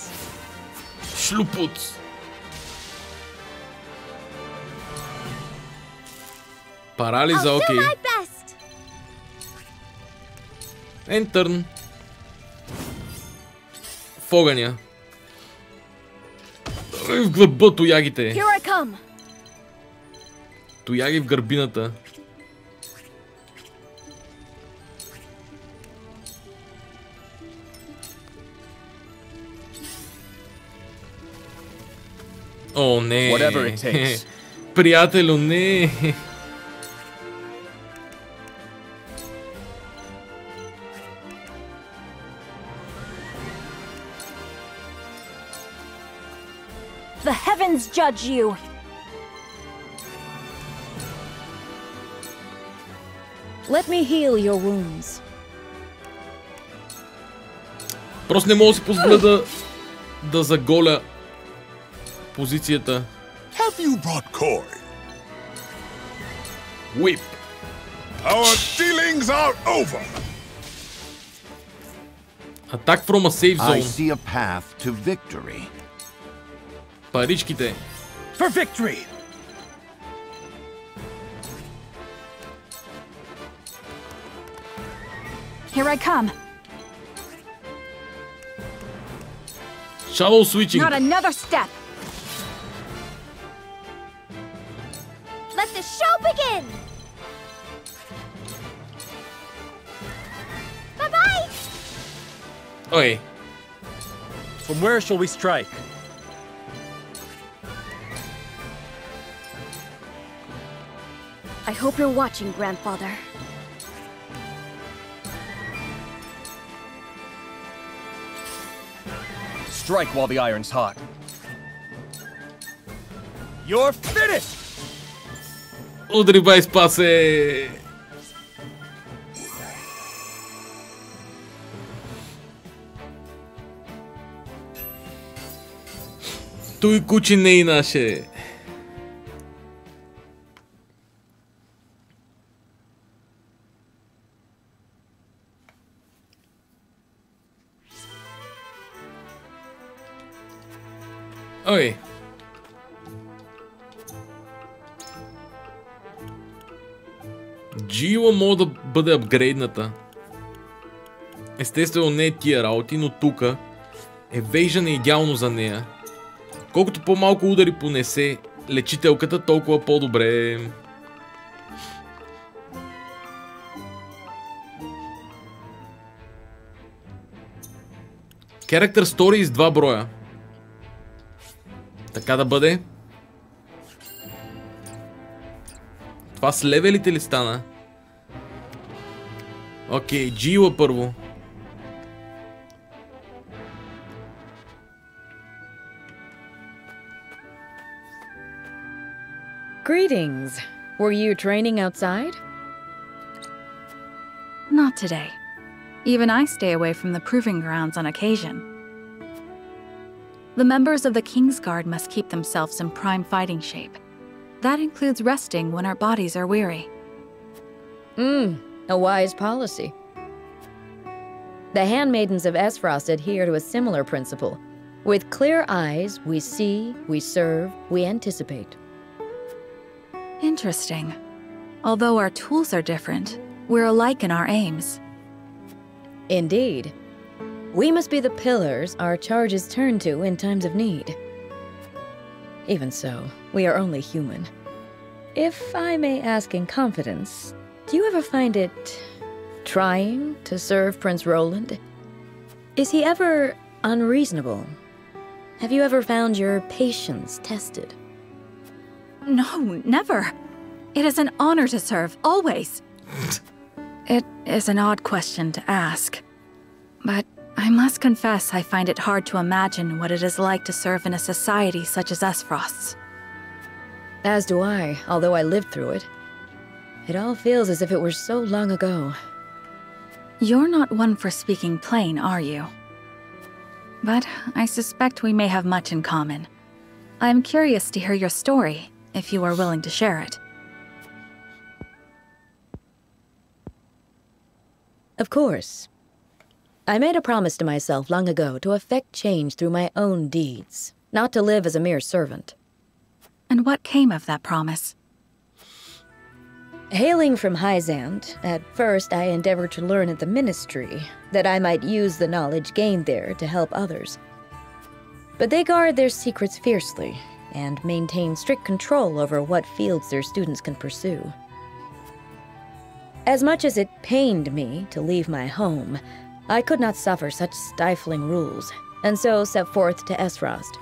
Шлюпут. Парализа, окей. Ентърн. В огъня. В гърба тоягите. Тояги в гърбината. О, не. Приятелю, не.
The heavens judge you.
Let me heal your wounds.
Просто не мога да си позволя да заголя позицията.
Have you brought coin?
Whip.
Our dealings are over.
Attack from a safe
I
zone.
see a path to victory.
Паричките.
For victory!
Here I come.
Shadow switching.
Not another step.
Let the show begin! Bye-bye!
Okay.
From where shall we strike?
I hope you're watching, Grandfather.
Strike while the iron's hot. You're finished!
Удари бай спасе. Той куче не и наше. Ой. Джила може да бъде апгрейдната. Естествено не е тия работи, но тука Evasion е идеално за нея. Колкото по-малко удари понесе лечителката, толкова по-добре. Character Story с 2 броя. Така да бъде. Това с левелите ли стана? Окей, Джила първо.
Greetings. Were you training outside?
Not today. Even I stay away from the proving grounds on occasion. The members of the King's Guard must keep themselves in prime fighting shape. That includes resting when our bodies are weary.
A wise policy. The handmaidens of Esfrost adhere to a similar principle. With clear eyes, we see, we serve, we anticipate.
Interesting. Although our tools are different, we're alike in our aims.
Indeed. We must be the pillars our charges turn to in times of need. Even so, we are only human. If I may ask in confidence, do you ever find it trying to serve Prince Roland? Is he ever unreasonable? Have you ever found your patience tested?
No, never. It is an honor to serve, always. It is an odd question to ask. But I must confess I find it hard to imagine what it is like to serve in a society such as Esfrost's.
As do I, although I lived through it. It all feels as if it were so long ago.
You're not one for speaking plain, are you? But I suspect we may have much in common. I'm curious to hear your story, if you are willing to share it.
Of course. I made a promise to myself long ago to effect change through my own deeds, not to live as a mere servant.
And what came of that promise?
Hailing from Hyzant, at first I endeavored to learn at the Ministry, that I might use the knowledge gained there to help others. But they guard their secrets fiercely, and maintain strict control over what fields their students can pursue. As much as it pained me to leave my home, I could not suffer such stifling rules, and so set forth to Esfrost.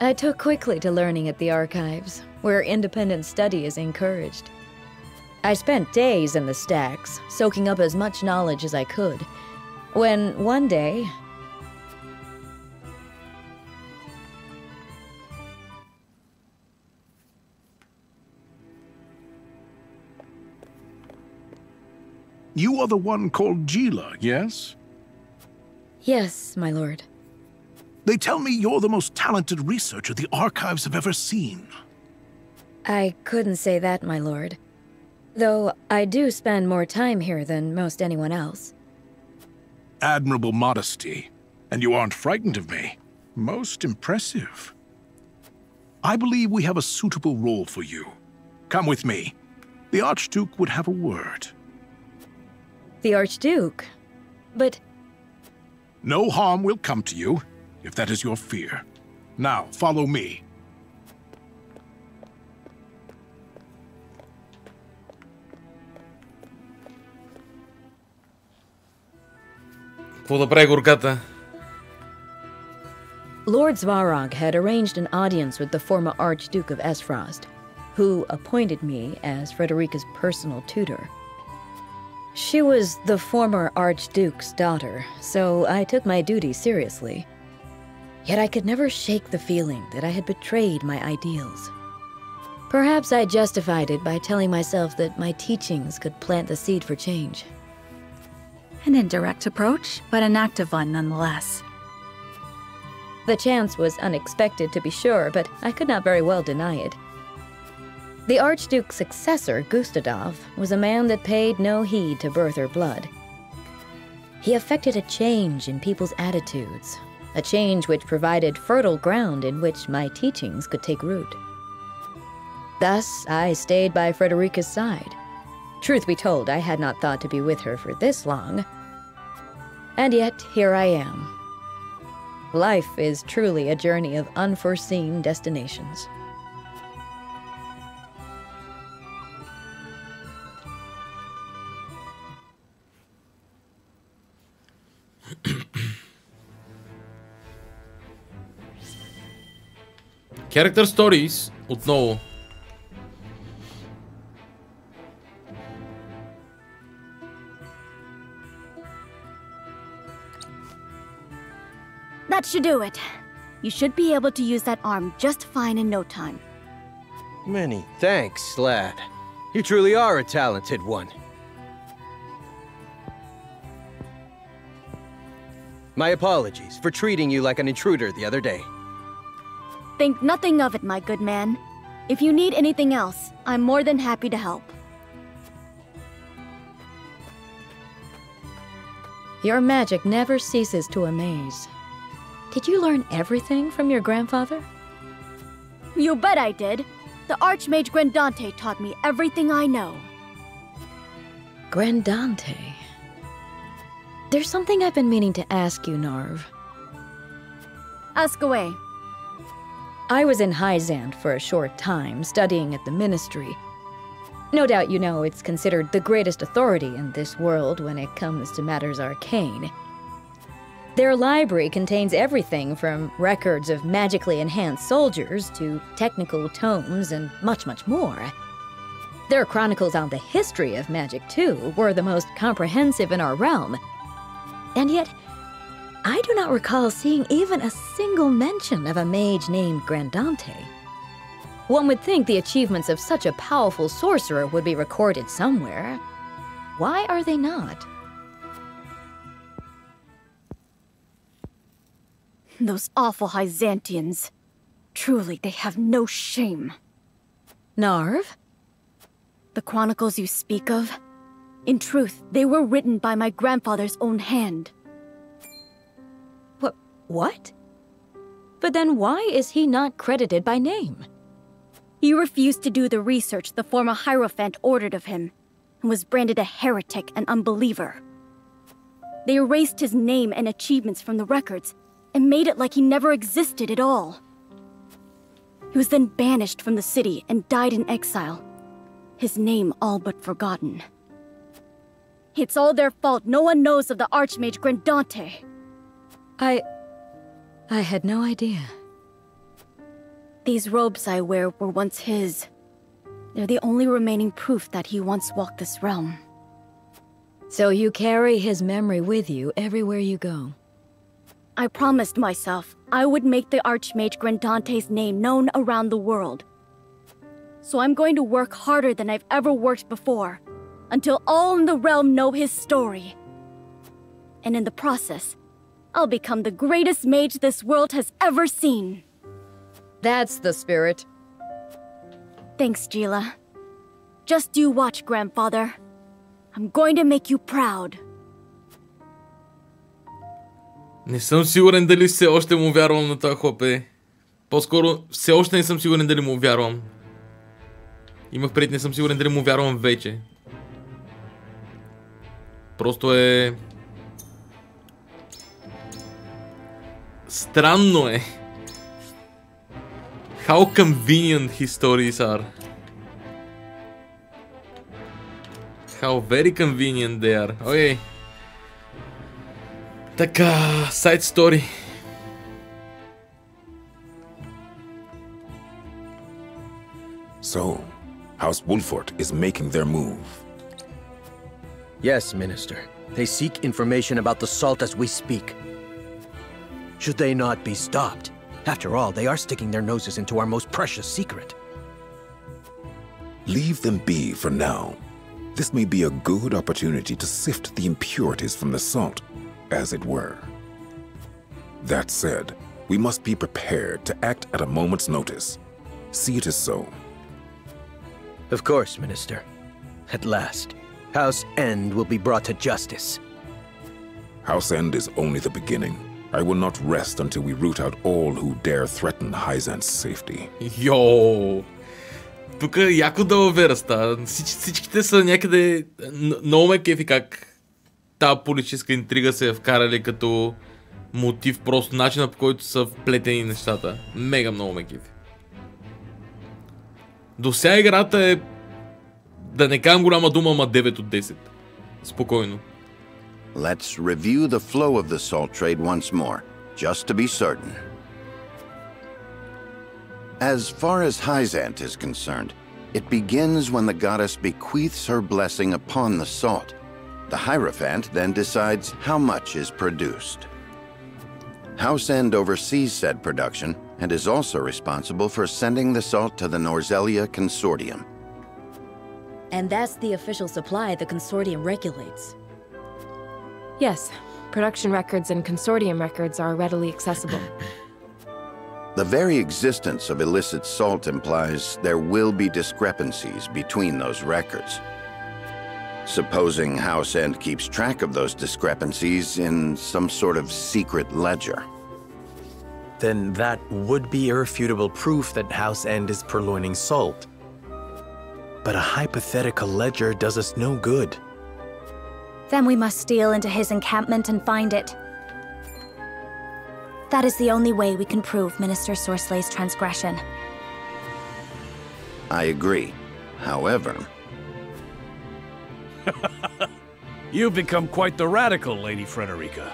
I took quickly to learning at the archives, where independent study is encouraged. I spent days in the stacks, soaking up as much knowledge as I could, when one day...
You are the one called Gila, yes?
Yes, my lord.
They tell me you're the most talented researcher the archives have ever seen.
I couldn't say that, my lord. Though I do spend more time here than most anyone else.
admirable modesty, and you aren't frightened of me. Most impressive. I believe we have a suitable role for you. Come with me. The Archduke would have a word.
The Archduke? But...
No harm will come to you, if that is your fear. Now, follow me.
Какво да прави горката?
Lord Svarog had arranged an audience with the former Archduke of Esfrost, who appointed me as Frederica's personal tutor. She was the former Archduke's daughter, so I took my duty seriously. Yet I could never shake the feeling that I had betrayed my ideals. Perhaps I justified it by telling myself that my teachings could plant the seed for change.
An indirect approach, but an active one nonetheless.
The chance was unexpected, to be sure, but I could not very well deny it. The Archduke's successor, Gustadov, was a man that paid no heed to birth or blood. He effected a change in people's attitudes, a change which provided fertile ground in which my teachings could take root. Thus, I stayed by Frederica's side. Truth be told, I had not thought to be with her for this long. And yet, here I am. Life is truly a journey of unforeseen destinations.
Character Stories отново.
That should do it. You should be able to use that arm just fine in no time.
Many thanks, lad. You truly are a talented one. My apologies for treating you like an intruder the other day.
Think nothing of it, my good man. If you need anything else, I'm more than happy to help.
Your magic never ceases to amaze. Did you learn everything from your grandfather?
You bet I did. The Archmage Grandante taught me everything I know.
Grandante? There's something I've been meaning to ask you, Narv.
Ask away.
I was in Hyzant for a short time, studying at the Ministry. No doubt you know it's considered the greatest authority in this world when it comes to matters arcane. Their library contains everything from records of magically enhanced soldiers to technical tomes and much, much more. Their chronicles on the history of magic, too, were the most comprehensive in our realm. And yet, I do not recall seeing even a single mention of a mage named Grandante. One would think the achievements of such a powerful sorcerer would be recorded somewhere. Why are they not?
Those awful Hyzantians. Truly, they have no shame.
Narv?
The chronicles you speak of? In truth, they were written by my grandfather's own hand.
What? But then why is he not credited by name?
He refused to do the research the former Hierophant ordered of him, and was branded a heretic and unbeliever. They erased his name and achievements from the records, and made it like he never existed at all. He was then banished from the city and died in exile, his name all but forgotten. It's all their fault no one knows of the Archmage Grandante.
I had no idea.
These robes I wear were once his. They're the only remaining proof that he once walked this realm.
So you carry his memory with you everywhere you go.
I promised myself I would make the Archmage Grandante's name known around the world. So I'm going to work harder than I've ever worked before, until all in the realm know his story. And in the process, I'll become the greatest mage this world has ever seen.
That's the spirit.
Thanks, Gila. Just you watch, Grandfather. I'm going to make you proud.
Не съм сигурен дали все още му вярвам на това хлапе. По-скоро все още не съм сигурен дали му вярвам. Имах пред, не съм сигурен дали му вярвам вече. Просто е... Странно е. How convenient his stories are. How very convenient they are. Окей. Така, side story.
So, House Wolfort is making their move.
Yes, Minister. They seek information about the salt as we speak. Should they not be stopped? After all, they are sticking their noses into our most precious secret.
Leave them be for now. This may be a good opportunity to sift the impurities from the salt, as it were. That said, we must be prepared to act at a moment's notice. See it as so.
Of course, Minister. At last, House End will be brought to justice.
House End is only the beginning. I will not rest until we root out all who dare threaten Hyzant's safety.
Йоу! Тук яко далавера става. Всичките са някъде... Много ме кефи как тази политическа интрига се е вкарали като мотив, просто начина по който са вплетени нещата. Мега много ме кефи. До сега играта е... Да не кажам голяма дума, ама 9 от 10. Спокойно.
Let's review the flow of the salt trade once more, just to be certain. As far as Hyzant is concerned, it begins when the goddess bequeaths her blessing upon the salt. The Hierophant then decides how much is produced. House End oversees said production and is also responsible for sending the salt to the Norzelia Consortium.
And that's the official supply the Consortium regulates.
Yes, production records and Consortium records are readily accessible.
The very existence of illicit salt implies there will be discrepancies between those records. Supposing House End keeps track of those discrepancies in some sort of secret ledger.
Then that would be irrefutable proof that House End is purloining salt. But a hypothetical ledger does us no good.
Then we must steal into his encampment and find it. That is the only way we can prove Minister Sorslay's transgression.
I agree. However...
You've become quite the radical, Lady Frederica.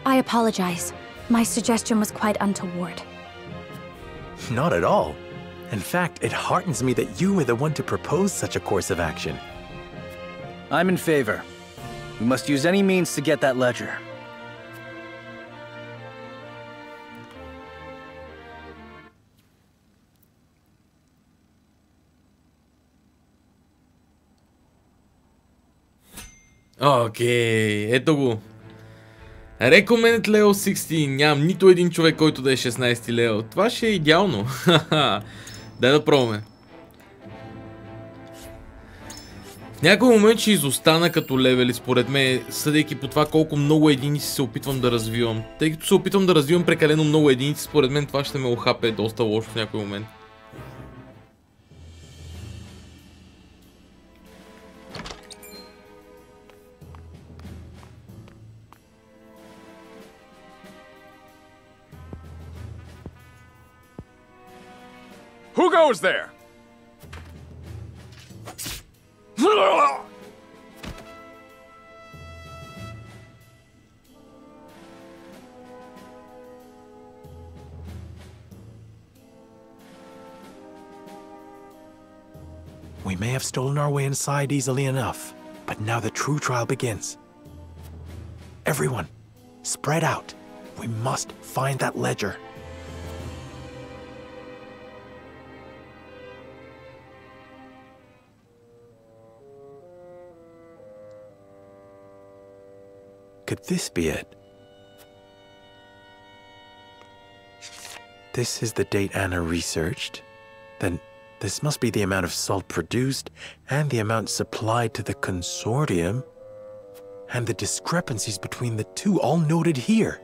I apologize. My suggestion was quite untoward.
Not at all. In fact, it heartens me that you were the one to propose such a course of action.
I'm in favor. We must use any means to get that ledger.
Окей, ето го. Recommended level 60. Нямам нито един човек, който да е 16 левел. Това ще е идеално. Дай да пробваме. В някой момент ще изостана като левели, според мен, съдейки по това колко много единици се опитвам да развивам. Тъй като се опитвам да развивам прекалено много единици, според мен това ще ме охапе доста лошо в някой момент.
Who goes there?
We may have stolen our way inside easily enough, but now the true trial begins. Everyone, spread out. We must find that ledger. Could this be it? This is the date Anna researched. Then this must be the amount of salt produced and the amount supplied to the consortium. And the discrepancies between the two all noted here.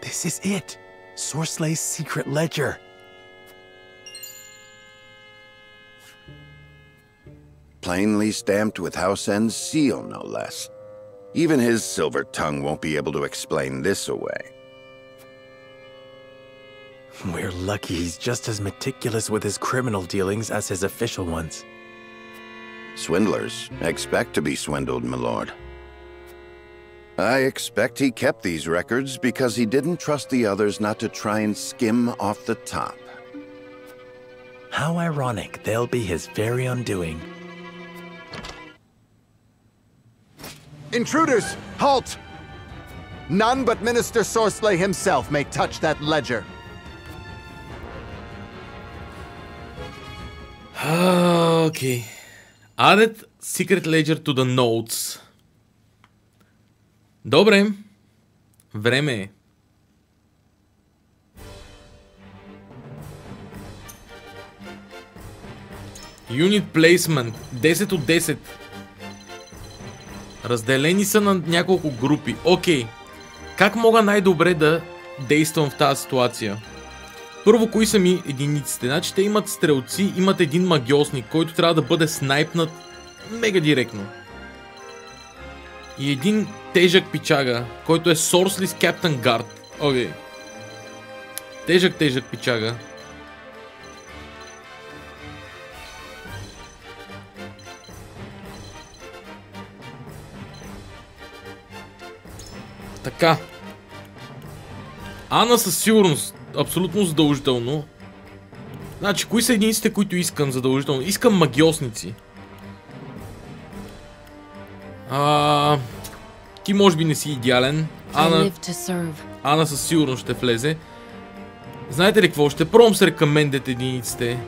This is it. Sorslay's secret ledger.
Plainly stamped with House End's seal, no less. Even his silver tongue won't be able to explain this away.
We're lucky he's just as meticulous with his criminal dealings as his official ones.
Swindlers expect to be swindled, my lord. I expect he kept these records because he didn't trust the others not to try and skim off the top.
How ironic they'll be his very undoing.
Intruders, halt! None but Minister Sorsley himself may touch that ledger.
Okay. Added secret ledger to the notes. Добре. Време е. Unit placement 10 от 10. Разделени са на няколко групи. Окей. Как мога най-добре да действам в тази ситуация? Първо, кои са ми единиците? Значи те имат стрелци, имат един магиосник, който трябва да бъде снайпнат мега директно. И един тежък пичага, който е Sorsley's Captain Guard. Окей. Тежък пичага. Така. Ана със сигурност. Абсолютно задължително. Значи, кои са единиците, които искам задължително? Искам магиосници. Ти може би не си идеален. Ана със сигурност ще влезе. Знаете ли какво? Ще пробвам с рекомендят единиците.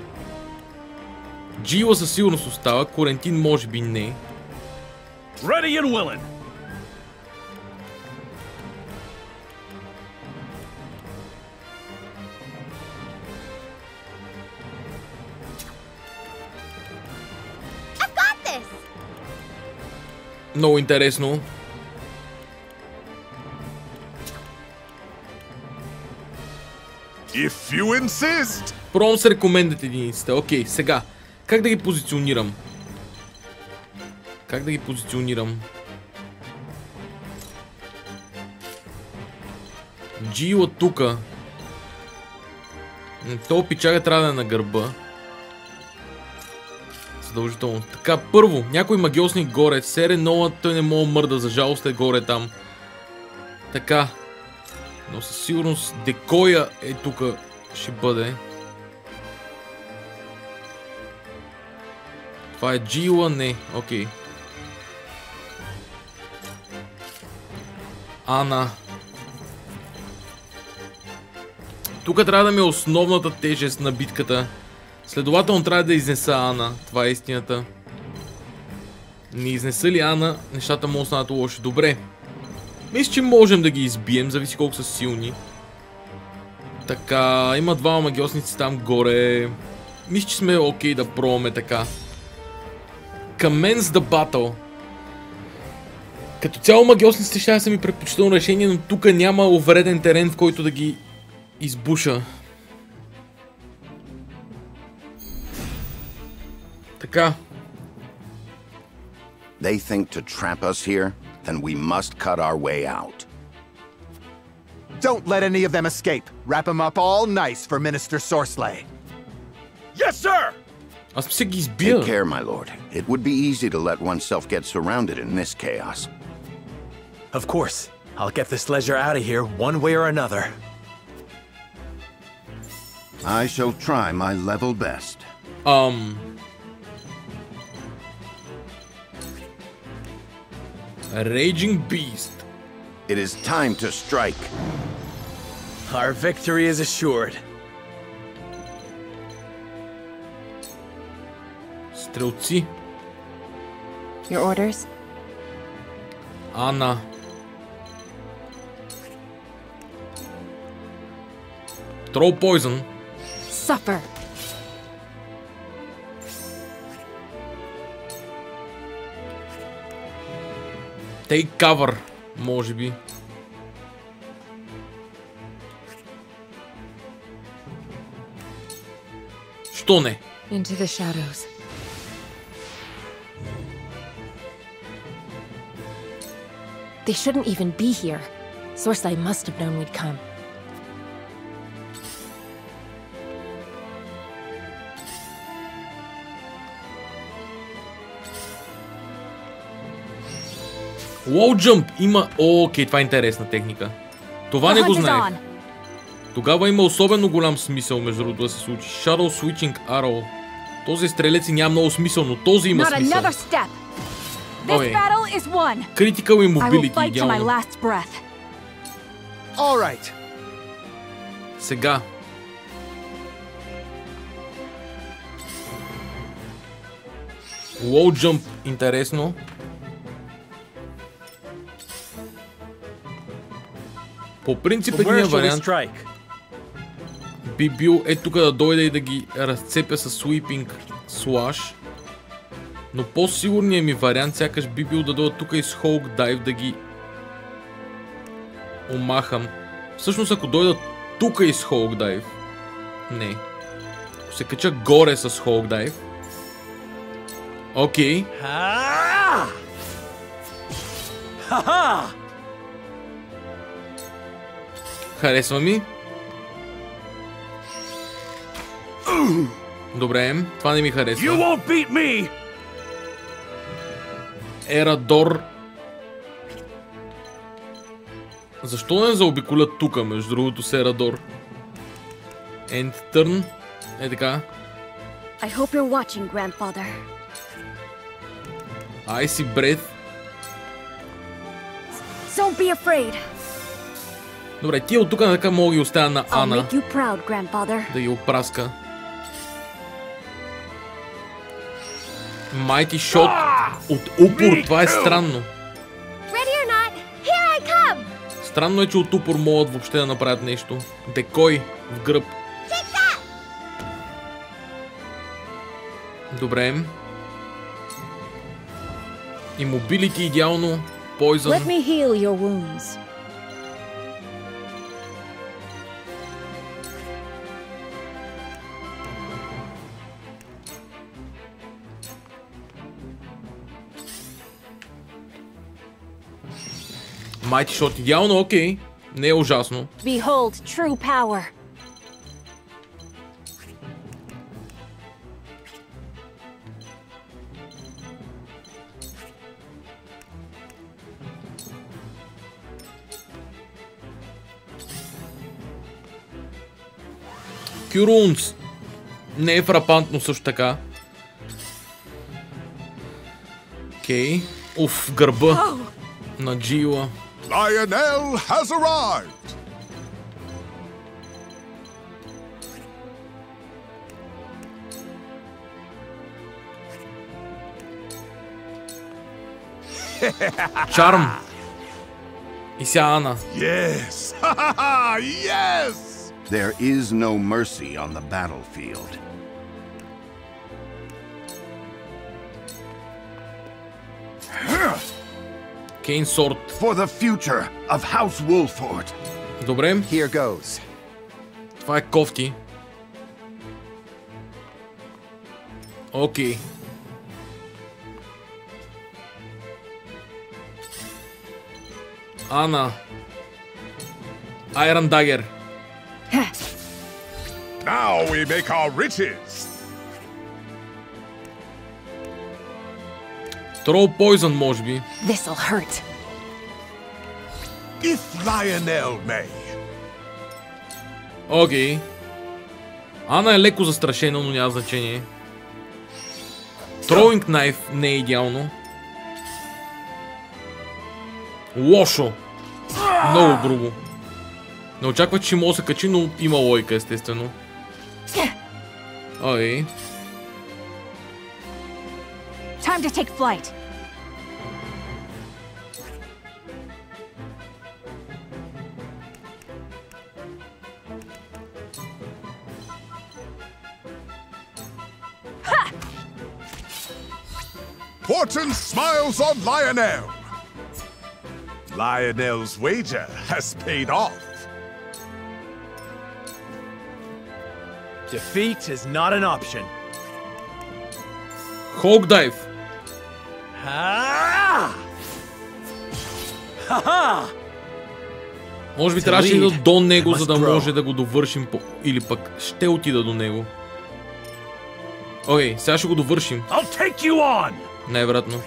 Джила със сигурност остава. Корентин може би не.
Ready and willing.
Много интересно.
If you insist.
Пробвам с рекомендят единиците. Окей, сега. Как да ги позиционирам? Джила тука. То пичага трябва да е на гърба. Задължително. Така, първо, някой магиосник горе. Серенова, той не мога мърда, за жалост е горе там. Така. Но със сигурност декоя е тук. Ще бъде. Това е Джила? Не. Окей. Ана. Тук трябва да ми е основната тежест на битката. Следователно трябва да изнеса Ана. Това е истината. Не изнеса ли Ана, нещата могат да станат лоши. Добре. Мисля, че можем да ги избием, зависи колко са силни. Така, има двама магиосници там горе. Мисля, че сме окей да пробваме така. Commence the battle. Като цяло магиосниците ще са ми предпочитано решение, но тук няма увреден терен, в който да ги избуша. Така.
They think to trap us here, then we must cut our way out.
Don't let any of them escape. Wrap them up all nice for Minister Sorsley.
Yes, sir!
Аз се ги избия.
Take care, my lord. It would be easy to let oneself get surrounded in this chaos.
Of course. I'll get this ledger out of here one way or another.
I shall try my level best.
A raging beast.
It is time to strike.
Our victory is assured.
Стрелци.
Your orders?
Ана. Throw poison.
Suffer.
Take cover, може би. Що не?
Into the shadows. They shouldn't even be here. Sourcelight must have known we'd come.
Wall jump има... Окей, това е интересна техника. Това не го знаех. Тогава има особено голям смисъл, между другото, да се случи. Shadow Switching Arrow. Този стрелец няма много смисъл, но този има смисъл. Окей. Critical Immobility, идеално. Сега. Wall jump, интересно. По принцип едния вариант би бил тук да дойда и да ги разцепя с Sweeping Slash. Но по-сигурният ми вариант сякаш би бил да дойда тук и с Hulk Dive да ги омахам. Всъщност ако дойда тук и с Hulk Dive... Не. Ако се кача горе с Hulk Dive... Окей. Харесва ми. Добре, това не ми харесва. Ерадор. Защо не заобиколят тука, между другото, с Ерадор? End turn. Е така.
I hope you're watching, grandfather.
Icy Breath.
Don't be afraid.
Добре, тия от тук на така мога ги оставя на Ана.
I'll make you proud, grandfather.
Да ги опраска. Mighty Shot от упор, това е странно.
Ready or not, here I come.
Странно е, че от упор могат въобще да направят нещо. Декой в гръб. Добре. Immobility идеално. Poison.
Let me heal your wounds.
Mighty Shot идеално, окей. Не е ужасно.
Behold true power.
Кюрунс. Не е фрапантно също така. Окей. Уф, гърба на Джила.
Lionel has arrived.
Charm. И сега Ана.
Yes. Yes.
There is no mercy on the battlefield.
Кейн Сорд.
For the future of House Wolford.
Добре.
Here goes.
Това е кофти. Окей. Ана. Iron Dagger.
Now we make our riches.
Throw Poison, може би.
This'll hurt.
If Lionel may.
Окей. Ана е леко застрашена, но няма значение. Throwing Knife не е идеално. Лошо. Много грубо. Не очаквах, че ще мога да се качи, но има лойка, естествено. Окей.
Time to take flight.
Fortune smiles on Lionel. Lionel's wager has paid off.
Defeat is not an option.
Hawk Dive.
Ха-ха!
Може би трябваше да отида до него, за да може да го довършим или пък ще отида до него. Окей, сега ще го довършим. Най-вероятно.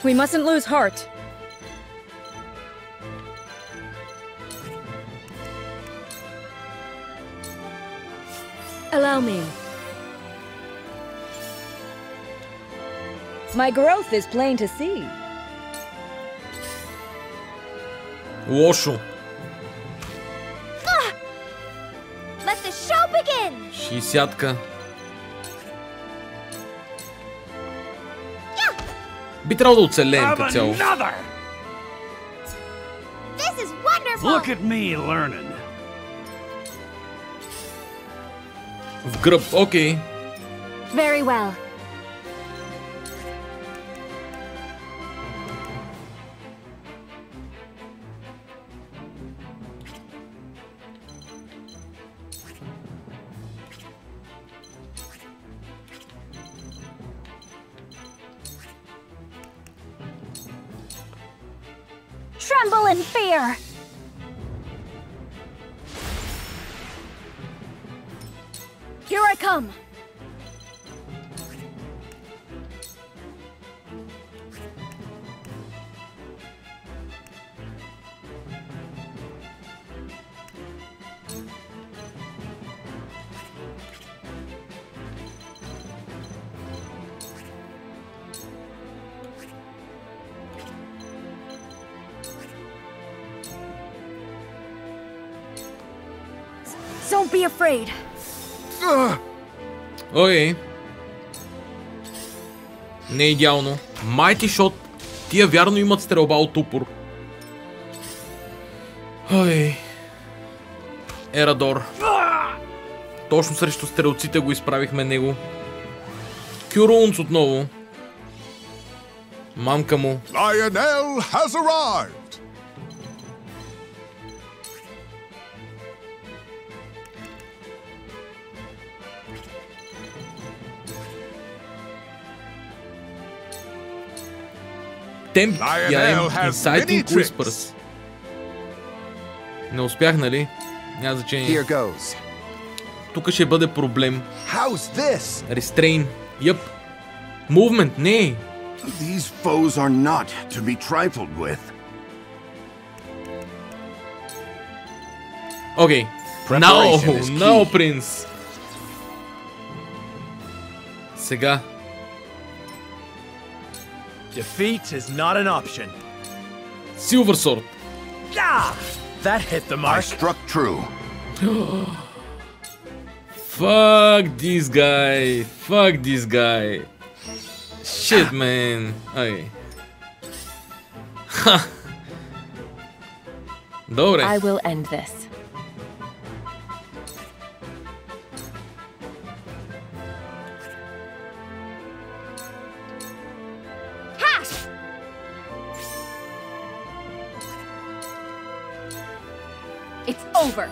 We mustn't lose heart. Allow me. My growth is plain to see.
Лошо.
Let the show begin.
60-ка. Би трябвало да оцелеем като цяло.
This is wonderful.
Look at me learning.
В гръб, окей.
Very well. Tremble in fear. Here I come. Don't be afraid.
Окей. Не е идеално. Mighty Shot. Тия вярно имат стрелба от упор. Ой. Ерадор. Точно срещу стрелците го изправихме него. Кюрунц отново. Мамка му.
Lionel has arrived.
Темп я Inciting Whispers. Не успях, нали? Няма значение. Тук ще бъде проблем. Restrain. Yep. Movement, не.
These foes are not to be trifled with.
Окей. No, принц. Сега.
Defeat is not an option.
Silver Sword.
That hit the mark.
I struck true.
Fuck this guy. Fuck this guy. Shit, man. Okay. Добре.
I will end this. It's over.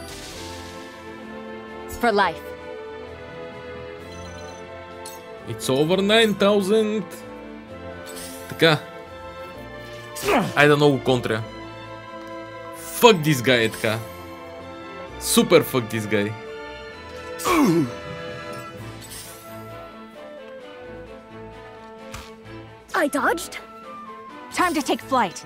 For life.
It's over 9000. Така. Айде много контря. Fuck this guy е така. Супер fuck this guy.
I dodged.
Time to take flight.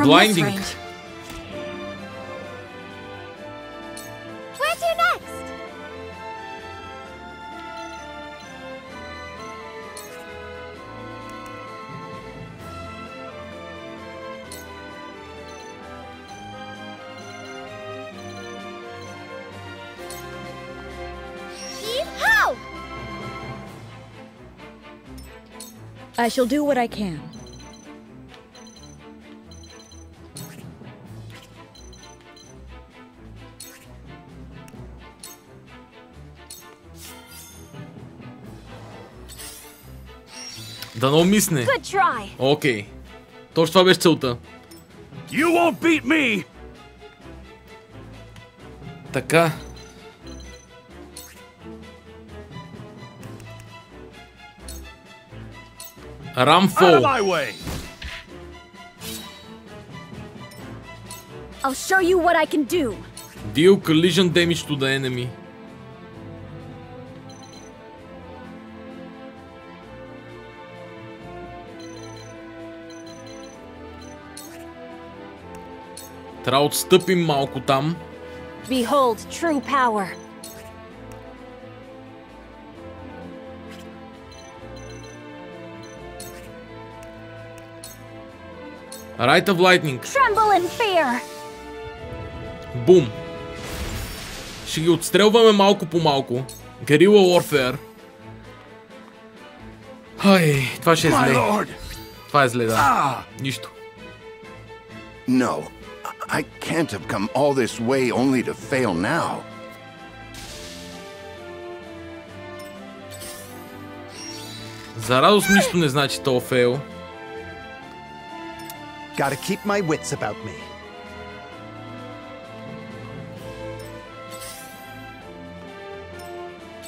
Blinding.
Where to next?
I shall do what I can.
Дано мисне.
Good try.
Окей. Точно това беше целта.
You won't beat me.
Така. Рамфол.
I'll show you what I can do.
Deal collision damage to the enemy. Трябва да отстъпим малко там.
Behold true power.
Rite of Lightning.
Tremble in fear.
Бум. Ще ги отстрелваме малко по малко. Guerrilla Warfare. Ай, това ще е зле. Това е зле, да. Нищо.
No, I can't have come all this way only to fail now.
За радост нищо не значи то фейл.
Gotta keep my wits about me.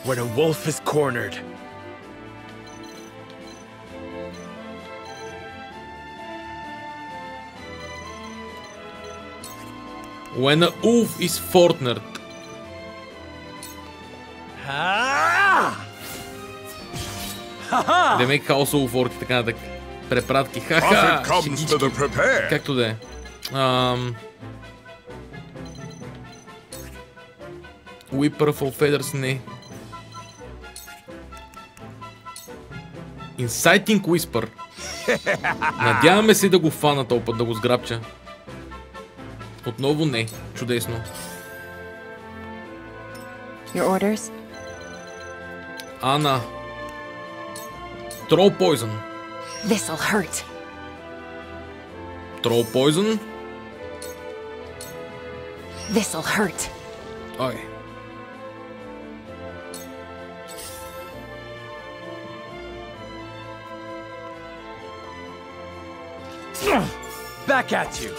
When a wolf is cornered.
When a wolf is cornered. Демек хаосово уфорки, така нататък. Препратки. Ха-ха! Както да е. Whipper of Feathers, не. Inciting Whisper. Надяваме се да го фана този път, да го сграбча. Отново не. Чудесно.
Your orders?
Ана. Troll Poison.
This'll hurt.
Troll Poison.
This'll hurt.
Ой.
Back at you.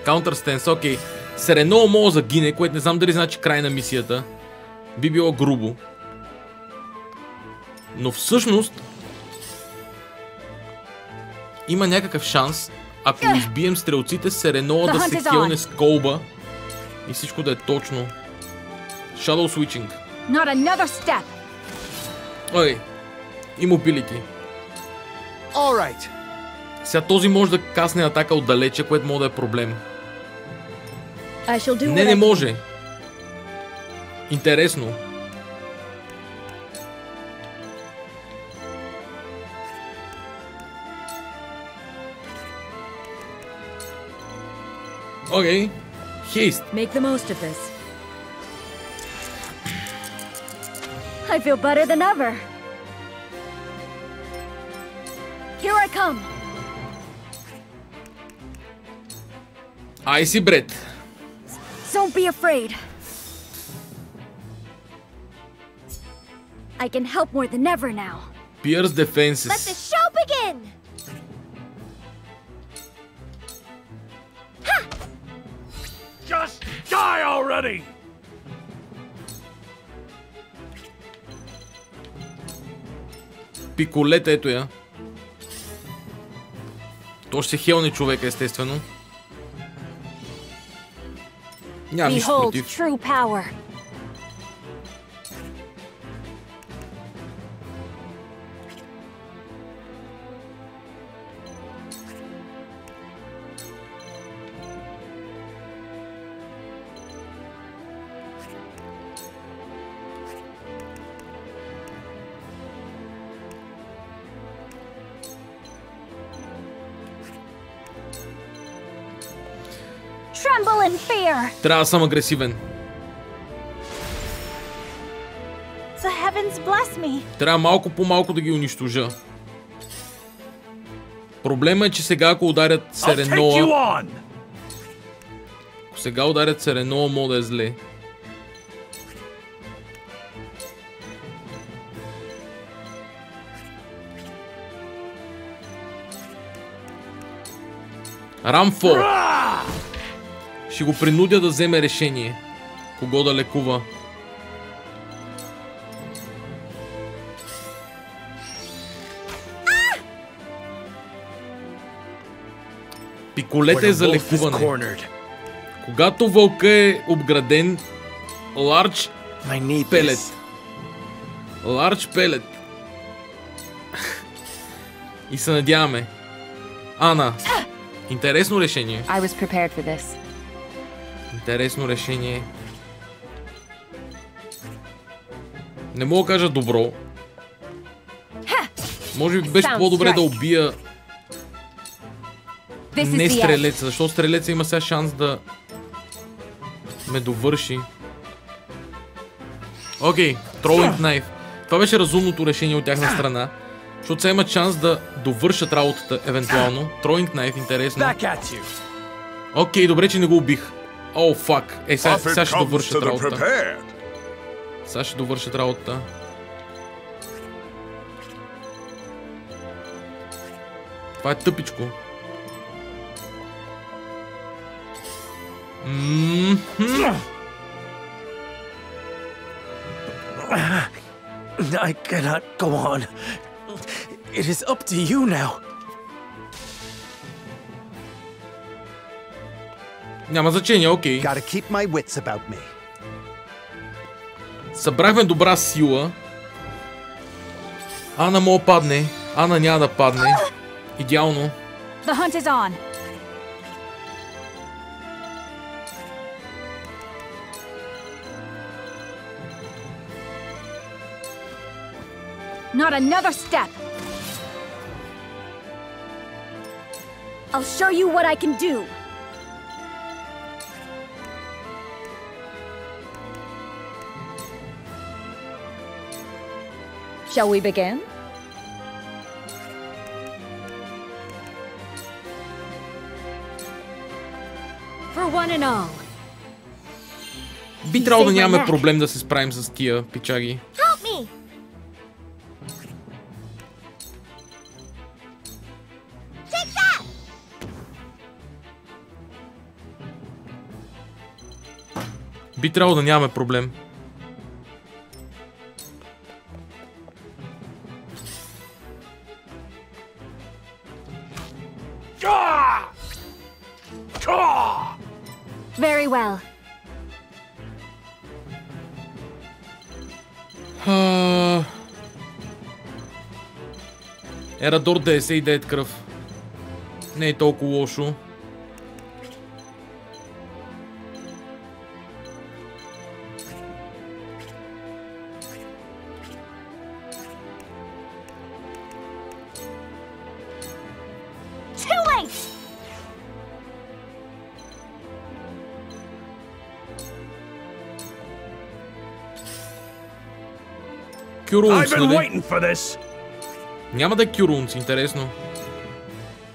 Counter Stance, окей. Серено мога загине, което не знам дали значи край на мисията. Би било грубо. Но всъщност има някакъв шанс, ако избием стрелците, Серено да се хелне с колба и всичко да е точно. Shadow Switching.
Not another step.
Ой, Immobility.
Alright.
Сега този може да касне атака отдалече, което може да е проблем. Не може. Интересно. Окей. Haste.
Make the most of this.
I feel better than ever. Here I come.
Icy Breath.
Don't be afraid. I can help more than ever now.
Pierce Defenses.
Let the show begin! Ha!
Just die already!
Пиколета, ето я. То ще хелне човека, естествено. Нямам нищо против.
True power. Tremble in fear.
Трябва да съм агресивен.
The heavens bless me.
Трябва малко по малко да ги унищожа. Проблема е, че сега ако ударят Сереноа... Ако сега ударят Сереноа, мога да е зле. Рамфо! Ще го принудя да вземе решение. Кого да лекува. Пиколета е за лекуване. Когато вълка е обграден, Large Pellet. Large Pellet. И се надяваме. Ана. Интересно решение.
I was prepared for this.
Интересно решение. Не мога да кажа добро. Може би беше по-добре да убия не стрелеца, защото стрелеца има сега шанс да ме довърши. Окей, Throwing Knife. Това беше разумното решение от тяхна страна, защото сега имат шанс да довършат работата, евентуално. Throwing Knife, интересно. Окей, добре, че не го убих. О, фак. Сега ще довършат работата. Сега ще довършат работата. Това е тъпичко.
I cannot go on. It is up to you now.
Няма значение, окей.
Gotta keep my wits about me.
Събрахме добра сила. Ана мога падне. Ана няма да падне. Идеално.
The hunt is on.
Not another step. I'll show you what I can do.
Shall we begin?
For one and all.
Би трябвало да нямаме проблем да се справим с тия пичаги.
Help me. Take that.
Би трябвало да нямаме проблем.
Very well.
Ерадор 99 кръв. Не е толкова лошо.
Too late.
Кюрунц,
I've been
нали?
waiting for this.
Няма да е Кюрунц, интересно.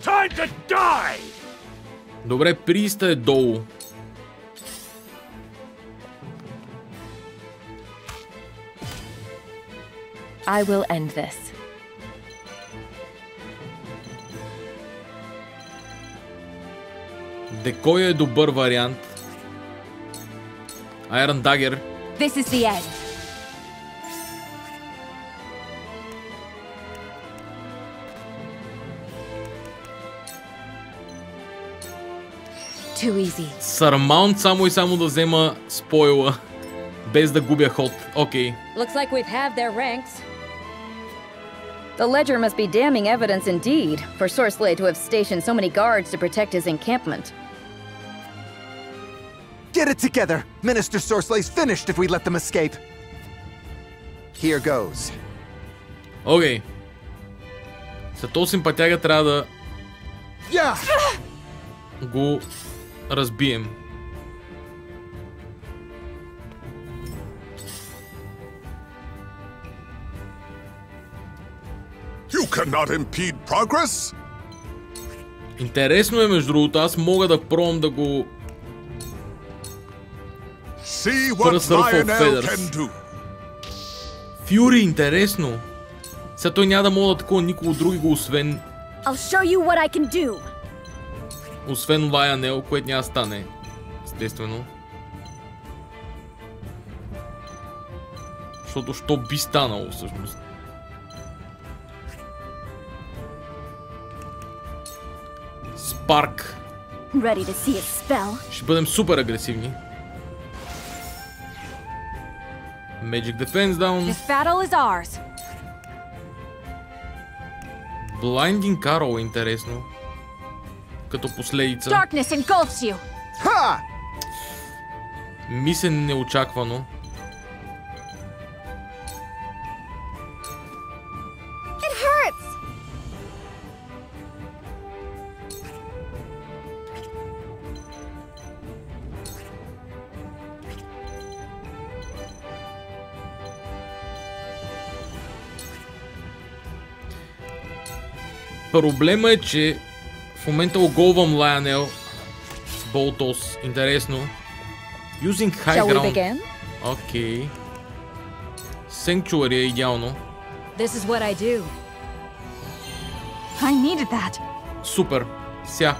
Time to die.
Добре, Приста е долу.
I will end this.
Декой е добър вариант. Iron Dagger.
This is the end. Too easy.
Surmount само и само да взема спойла, без да губя ход. Окей.
Looks like we've halved their ranks. The ledger must be damning evidence indeed for Sorcelet to have stationed so many guards to protect his encampment.
Get it together! Minister Sorcelet's finished if we let them escape. Here goes.
Окей. За този симпатяга трябва да го разбием.
You cannot impede progress.
Интересно е, между другото, аз мога да пробвам да го...
See what Lionel can do.
Фюри, интересно. Сега той няма да мога да такова никого други го, освен...
I'll show you what I can do.
Освен Лайонел, което няма да стане. Естествено. Защото що би станало всъщност. Спарк.
Ready to see it spell.
Ще бъдем супер агресивни. Magic Defense down.
This battle is ours.
Blinding Arrow е интересно. Като последица.
Darkness engulfs you.
Ha!
Мисен неочаквано.
It hurts.
Проблема е, че в момента оголвам Лайонел с Болтос. Интересно. Using High Ground. Окей. Sanctuary е идеално.
This is what I do.
I needed that.
Супер. Ся.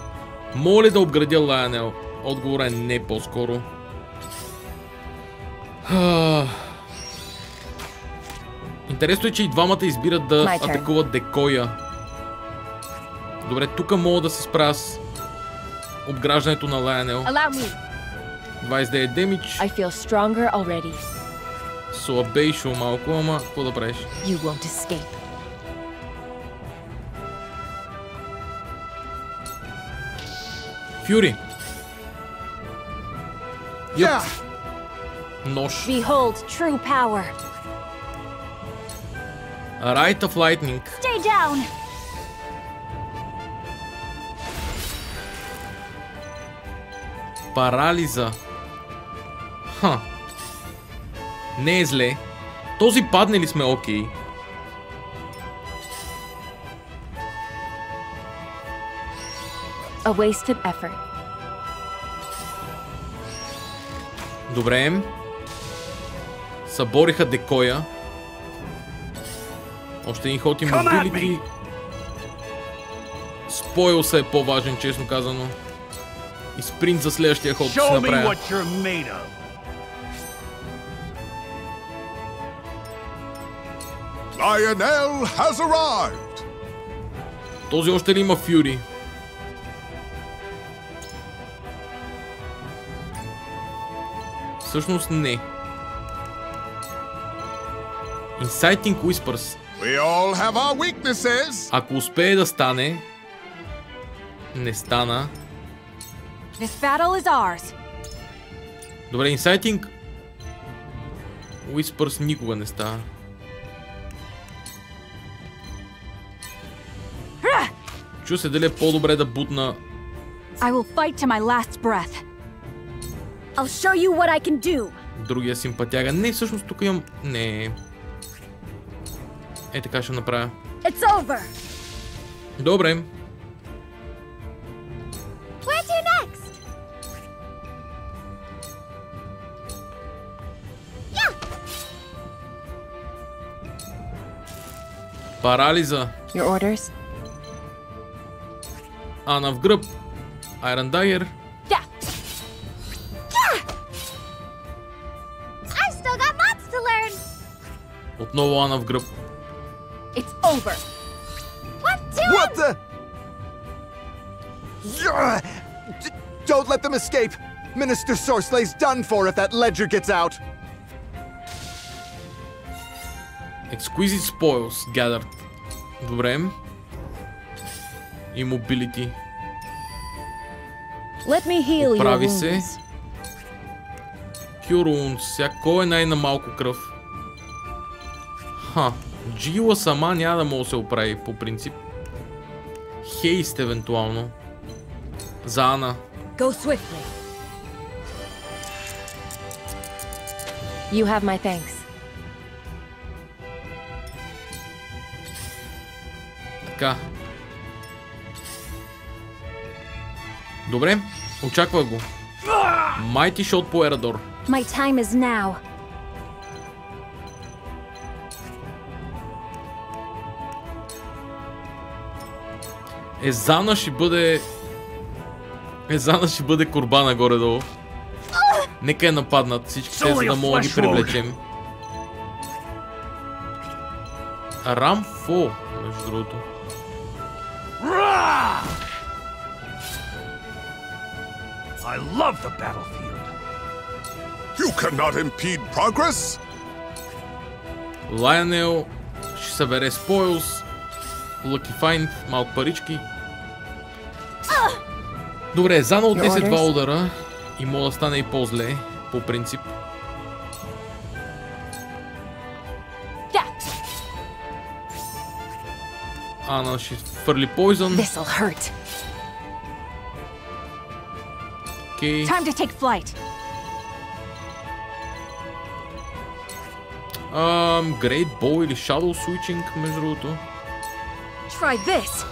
Мога ли да обградя Лайонел? Отговорът е не по-скоро. Интересно е, че и двамата избират да атакуват Декоя. Добре, тук мога да се справя с обграждането на Лайонел. 29 демидж.
I feel stronger already.
Слабейшо малко, ама какво да правиш?
You won't escape.
Фюри. Йоп. Нож.
Behold true power.
Rite of Lightning.
Stay down.
Парализа. Ха. Не е зле. Този падне ли сме окей?
A wasted effort.
Добре. Събориха Декоя. Още един ход и мобилити. Спойл се е по-важен, честно казано. И спринт за следващия ход ще направя.
Lionel has arrived.
Този още ли има Фюри? Всъщност не. Inciting Whispers.
We all have our weaknesses.
Ако успее да стане, не стана.
This battle is ours.
Добре, Inciting Whispers никога не става. Чу се дали е по-добре да бутна.
I will fight to my last breath.
I'll show you what I can do.
Другия симпатяга. Не, всъщност тук имам... Не. Е, така ще направя.
It's over.
Добре.
Where to next? Yeah.
Парализа.
Your orders?
Ана в гръб. Iron Dagger.
Yeah. Yeah. I've still got lots to learn.
Отново Ана в гръб.
It's over.
What the? Don't let them escape. Minister Sorslay's done for if that ledger gets out.
Exquisite Spoils gathered. Добре. Immobility.
Let me heal your
Прави се.
wounds.
Cure Wounds. Сега кой е най-на малко кръв? Ха. Джила сама няма да може да се оправи по принцип. Хейст евентуално. За Ана.
Go swiftly. You have my thanks.
Така. Добре, очаквах го. Mighty Shot по Ерадор.
My time is now.
Езана ще бъде корбана горе-долу. Нека я нападнат всички те, за да мога да ги привлечем. Рамфо, между другото.
I love the battlefield. You cannot impede progress.
Лайонел ще събере спойлс. Lucky Find, малко парички. Добре, Зана отнесе 2 удара и мога да стане и по-зле, по принцип. Ана ще фърли Poison. Окей.
Time to take flight.
Great Bow или Shadow Switching, между другото.
Try this.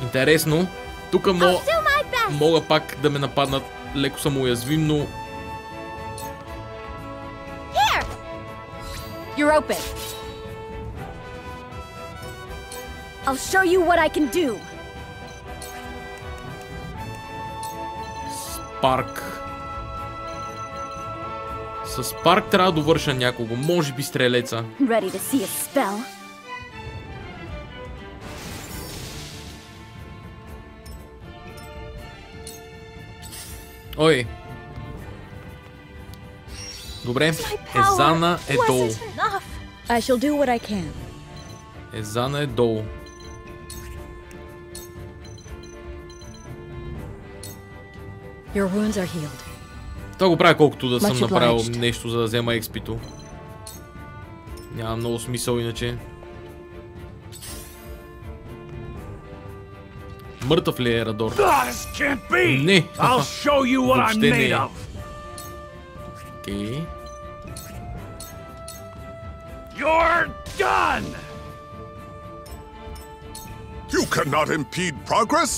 Интересно. Тук мога пак да ме нападнат. Леко съм уязвим, но...
Here. You're open.
I'll show you what I can do.
Спарк. С Спарк трябва да довърша някого. Може би стрелеца.
Ready to see a spell.
Ой. Добре. Езана е долу.
I shall do what I can.
Езана е долу.
Your wounds are healed.
Това го правя колкото да съм направил нещо, за да взема експито. Няма много смисъл иначе. Мъртъв ли е Ерадор? Не! Въобще не. Окей.
You're done! You cannot impede progress!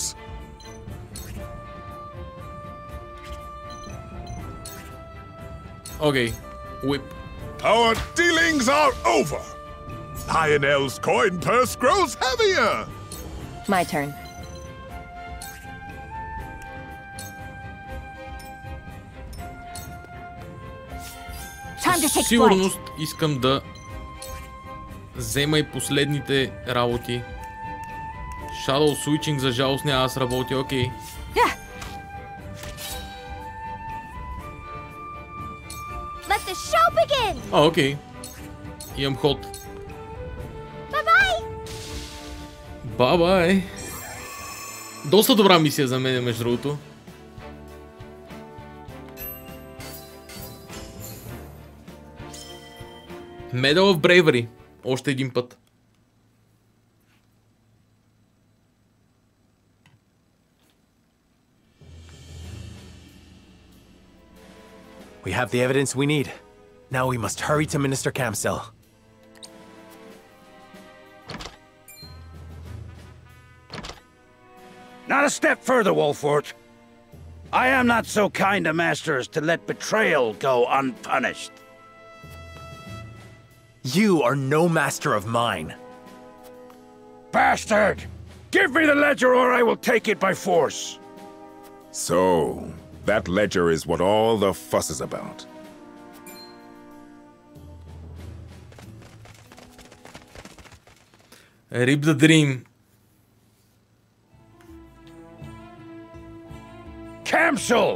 Okay, whip.
Our dealings are over! Lionel's coin purse grows heavier!
My turn.
Със сигурност искам да взема и последните работи. Shadow Switching за жалост няма да сработи, окей. Окей. Имам ход. Бай-бай! Доста добра мисия за мен, между другото. Medal of Bravery. Още един път.
We have the evidence we need. Now we must hurry to Minister Camsell.
Not a step further, Wolfort. I am not so kind a master as to let betrayal go unpunished.
You are no master of mine.
Bastard! Give me the ledger or I will take it by force.
So, that ledger is what all the fuss is about.
Rip the dream.
Camsell!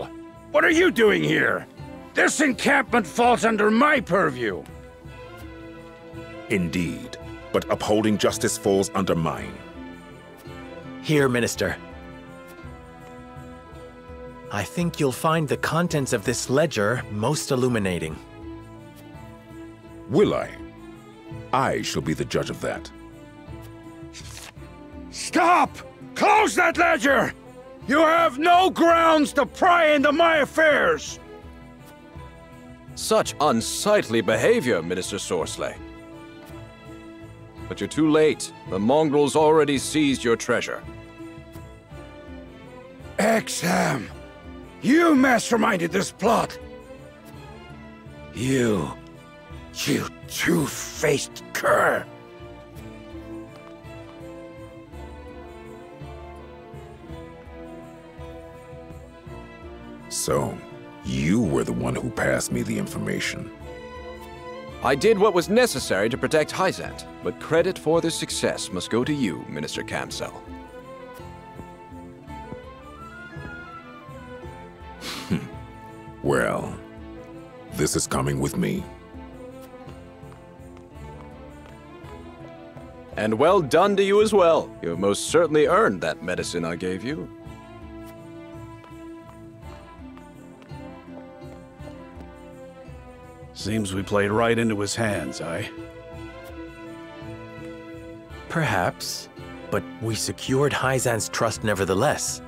What are you doing here? This encampment falls under my purview.
Indeed, but upholding justice falls under mine.
Here, Minister. I think you'll find the contents of this ledger most illuminating.
Will I? I shall be the judge of that.
Stop! Close that ledger! You have no grounds to pry into my affairs!
Such unsightly behavior, Minister Sorsley. But you're too late. The mongrels already seized your treasure.
Exham! You masterminded this plot! You two-faced cur!
So, you were the one who passed me the information.
I did what was necessary to protect Hyzant, but credit for the success must go to you, Minister Kamsel.
Well, this is coming with me.
And well done to you as well. You have most certainly earned that medicine I gave you.
Seems we played right into his hands, eh?
Perhaps, but we secured Hyzant's trust nevertheless.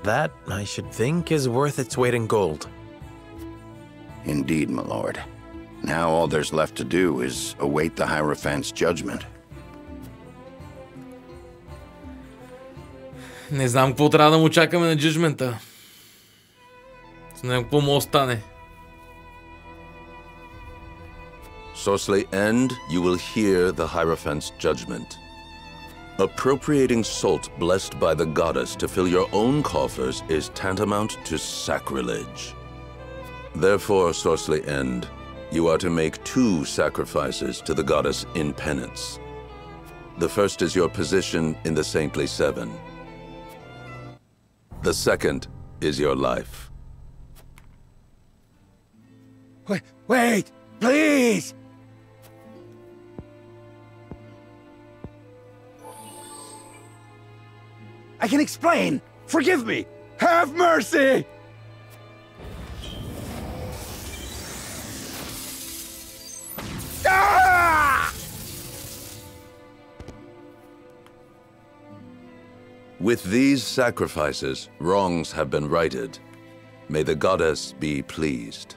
That, I should think, is worth its weight in gold.
Indeed, my lord. Now all there's left to do is await the Hierophant's judgment.
Не знам какво трябва да му чакаме на джъджмента. Не знам какво му остане.
Sorsley End, you will hear the Hierophant's judgment. Appropriating salt blessed by the goddess to fill your own coffers is tantamount to sacrilege. Therefore, Sorsley End, you are to make 2 sacrifices to the goddess in penance. The first is your position in the Saintly Seven. The second is your life.
Wait, please! I can explain! Forgive me! Have mercy! Ah!
With these sacrifices, wrongs have been righted. May the goddess be pleased.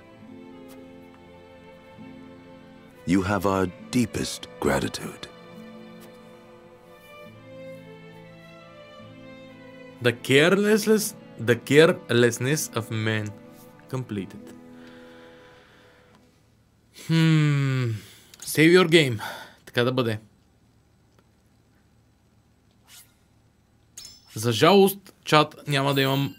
You have our deepest gratitude.
The carelessness of men. Completed. Save your game. Така да бъде. За жалост, чат, няма да имам...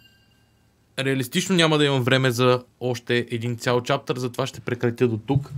Реалистично няма да имам време за още един цял чаптър, затова ще прекратя до тук.